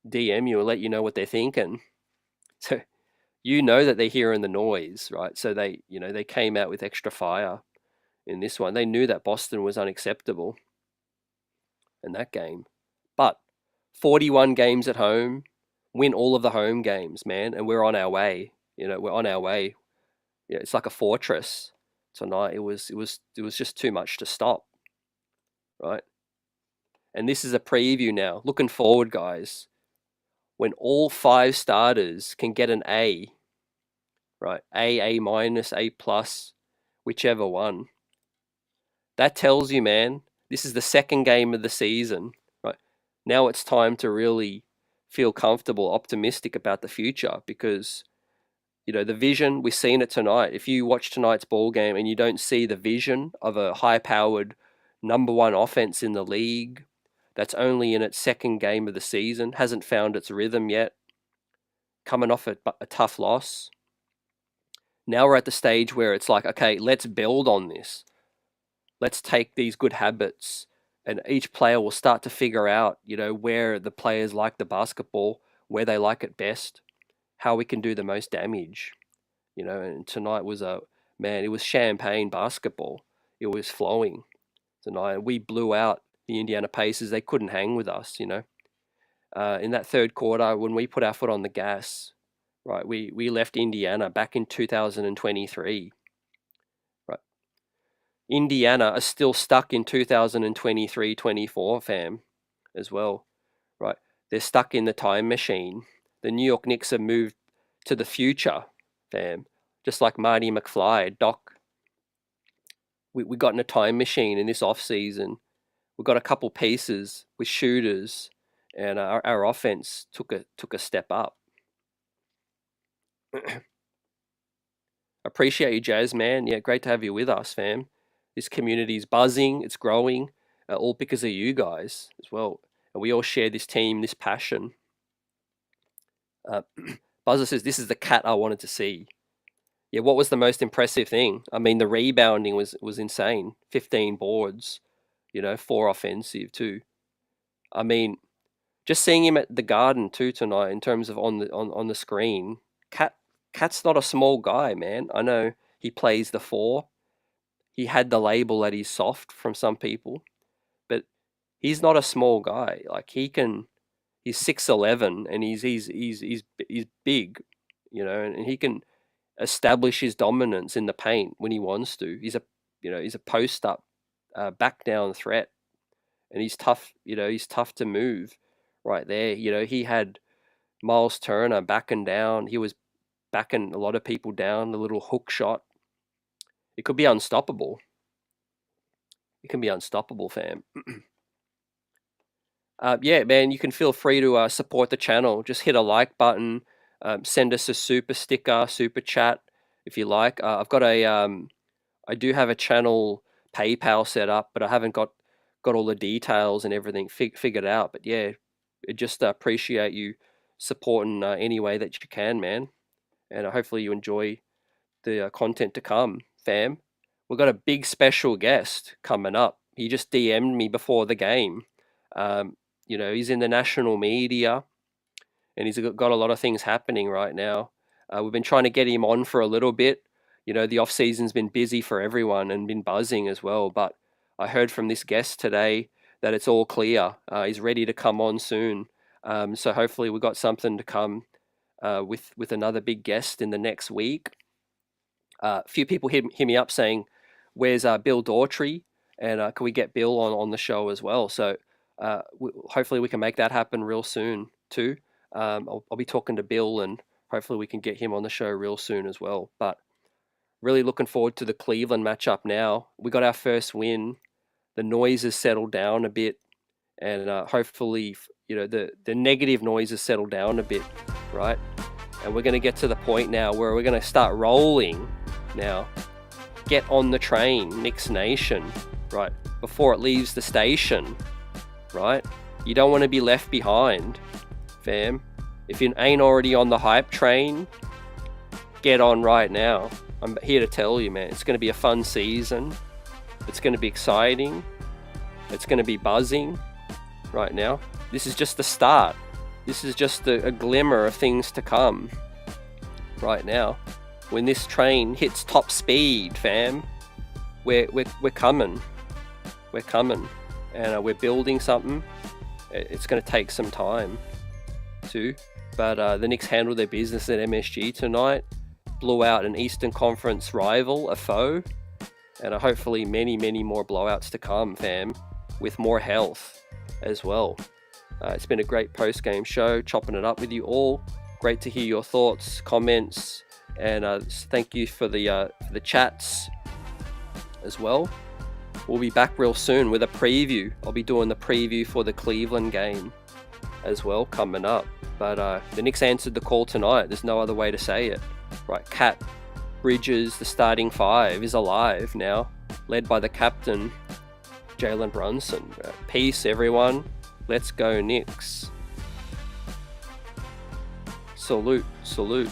and let you know what they're thinking. So you know that they're hearing the noise, right? So they, you know, they came out with extra fire in this one. They knew that Boston was unacceptable in that game. But 41 games at home, win all of the home games, man, and we're on our way. You know, we're on our way. Yeah, it's like a fortress tonight. It was just too much to stop, right? And this is a preview now. Looking forward, guys. When all 5 starters can get an A, right? A minus, A plus, whichever one. That tells you, man, this is the second game of the season, right? Now it's time to really feel comfortable, optimistic about the future, because, you know, the vision, we've seen it tonight. If you watch tonight's ball game and you don't see the vision of a high-powered #1 offense in the league that's only in its second game of the season, hasn't found its rhythm yet, coming off a tough loss. Now we're at the stage where it's like, okay, let's build on this. Let's take these good habits, and each player will start to figure out, you know, where the players like the basketball, where they like it best, how we can do the most damage, you know. And tonight was it was champagne basketball. It was flowing tonight. We blew out the Indiana Pacers. They couldn't hang with us, you know. In that third quarter, when we put our foot on the gas, right, we left Indiana back in 2023. Right, Indiana are still stuck in 2023-24, fam, as well. Right, they're stuck in the time machine. The New York Knicks have moved to the future, fam, just like Marty McFly, Doc. We got in a time machine in this off season. we've got a couple pieces with shooters, and our offense took a step up. Appreciate you, Jazz, man. Yeah, great to have you with us, fam. This community's buzzing, it's growing, all because of you guys as well. And we all share this team, this passion. Buzzer says, this is the cat I wanted to see. Yeah, what was the most impressive thing? I mean, the rebounding was insane. 15 boards, 4 offensive too. I mean, just seeing him at the Garden too tonight in terms of on the screen, Cat's not a small guy, man. I know he plays the 4. He had the label that he's soft from some people, but he's not a small guy. Like he's 6'11" and he's big, and he can establish his dominance in the paint when he wants to. He's a post up, back down threat, and he's tough. He's tough to move right there. He had Miles Turner backing down. He was backing a lot of people down. The little hook shot. It could be unstoppable. It can be unstoppable, fam. Yeah, man, you can feel free to support the channel. Just hit a like button. Send us a super sticker, super chat if you like. I've got I do have a channel PayPal set up, but I haven't got all the details and everything figured out. But yeah, I just appreciate you supporting any way that you can, man. And hopefully you enjoy the content to come, fam. We've got a big special guest coming up. He just DM'd me before the game. He's in the national media, and he's got a lot of things happening right now. We've been trying to get him on for a little bit. The off season's been busy for everyone and been buzzing as well. But I heard from this guest today that it's all clear. He's ready to come on soon. So hopefully we've got something to come with another big guest in the next week. A few people hit me up saying, "Where's Bill Daughtry?" And can we get Bill on the show as well? So hopefully we can make that happen real soon too. I'll be talking to Bill, and hopefully we can get him on the show real soon as well. But really looking forward to the Cleveland matchup now. We got our first win. The noise has settled down a bit, and hopefully, the negative noise has settled down a bit, right? And we're going to get to the point now where we're going to start rolling now. Get on the train, Knicks Nation, right? Before it leaves the station, right? You don't want to be left behind, fam. If you ain't already on the hype train, get on right now. I'm here to tell you, man, it's going to be a fun season. It's going to be exciting. It's going to be buzzing right now. This is just the start. This is just a glimmer of things to come right now. When this train hits top speed, fam, we're coming. We're coming. And we're building something. It's going to take some time too. But the Knicks handled their business at MSG tonight. Blew out an Eastern Conference rival, a foe. And hopefully many, many more blowouts to come, fam, with more health as well. It's been a great post-game show, chopping it up with you all. Great to hear your thoughts, comments, and thank you for the chats as well. We'll be back real soon with a preview. I'll be doing the preview for the Cleveland game as well coming up. But the Knicks answered the call tonight. There's no other way to say it. Right, Cat, Bridges, the starting 5 is alive now, led by the captain, Jalen Brunson. Peace, everyone. Let's go Knicks. Salute, salute.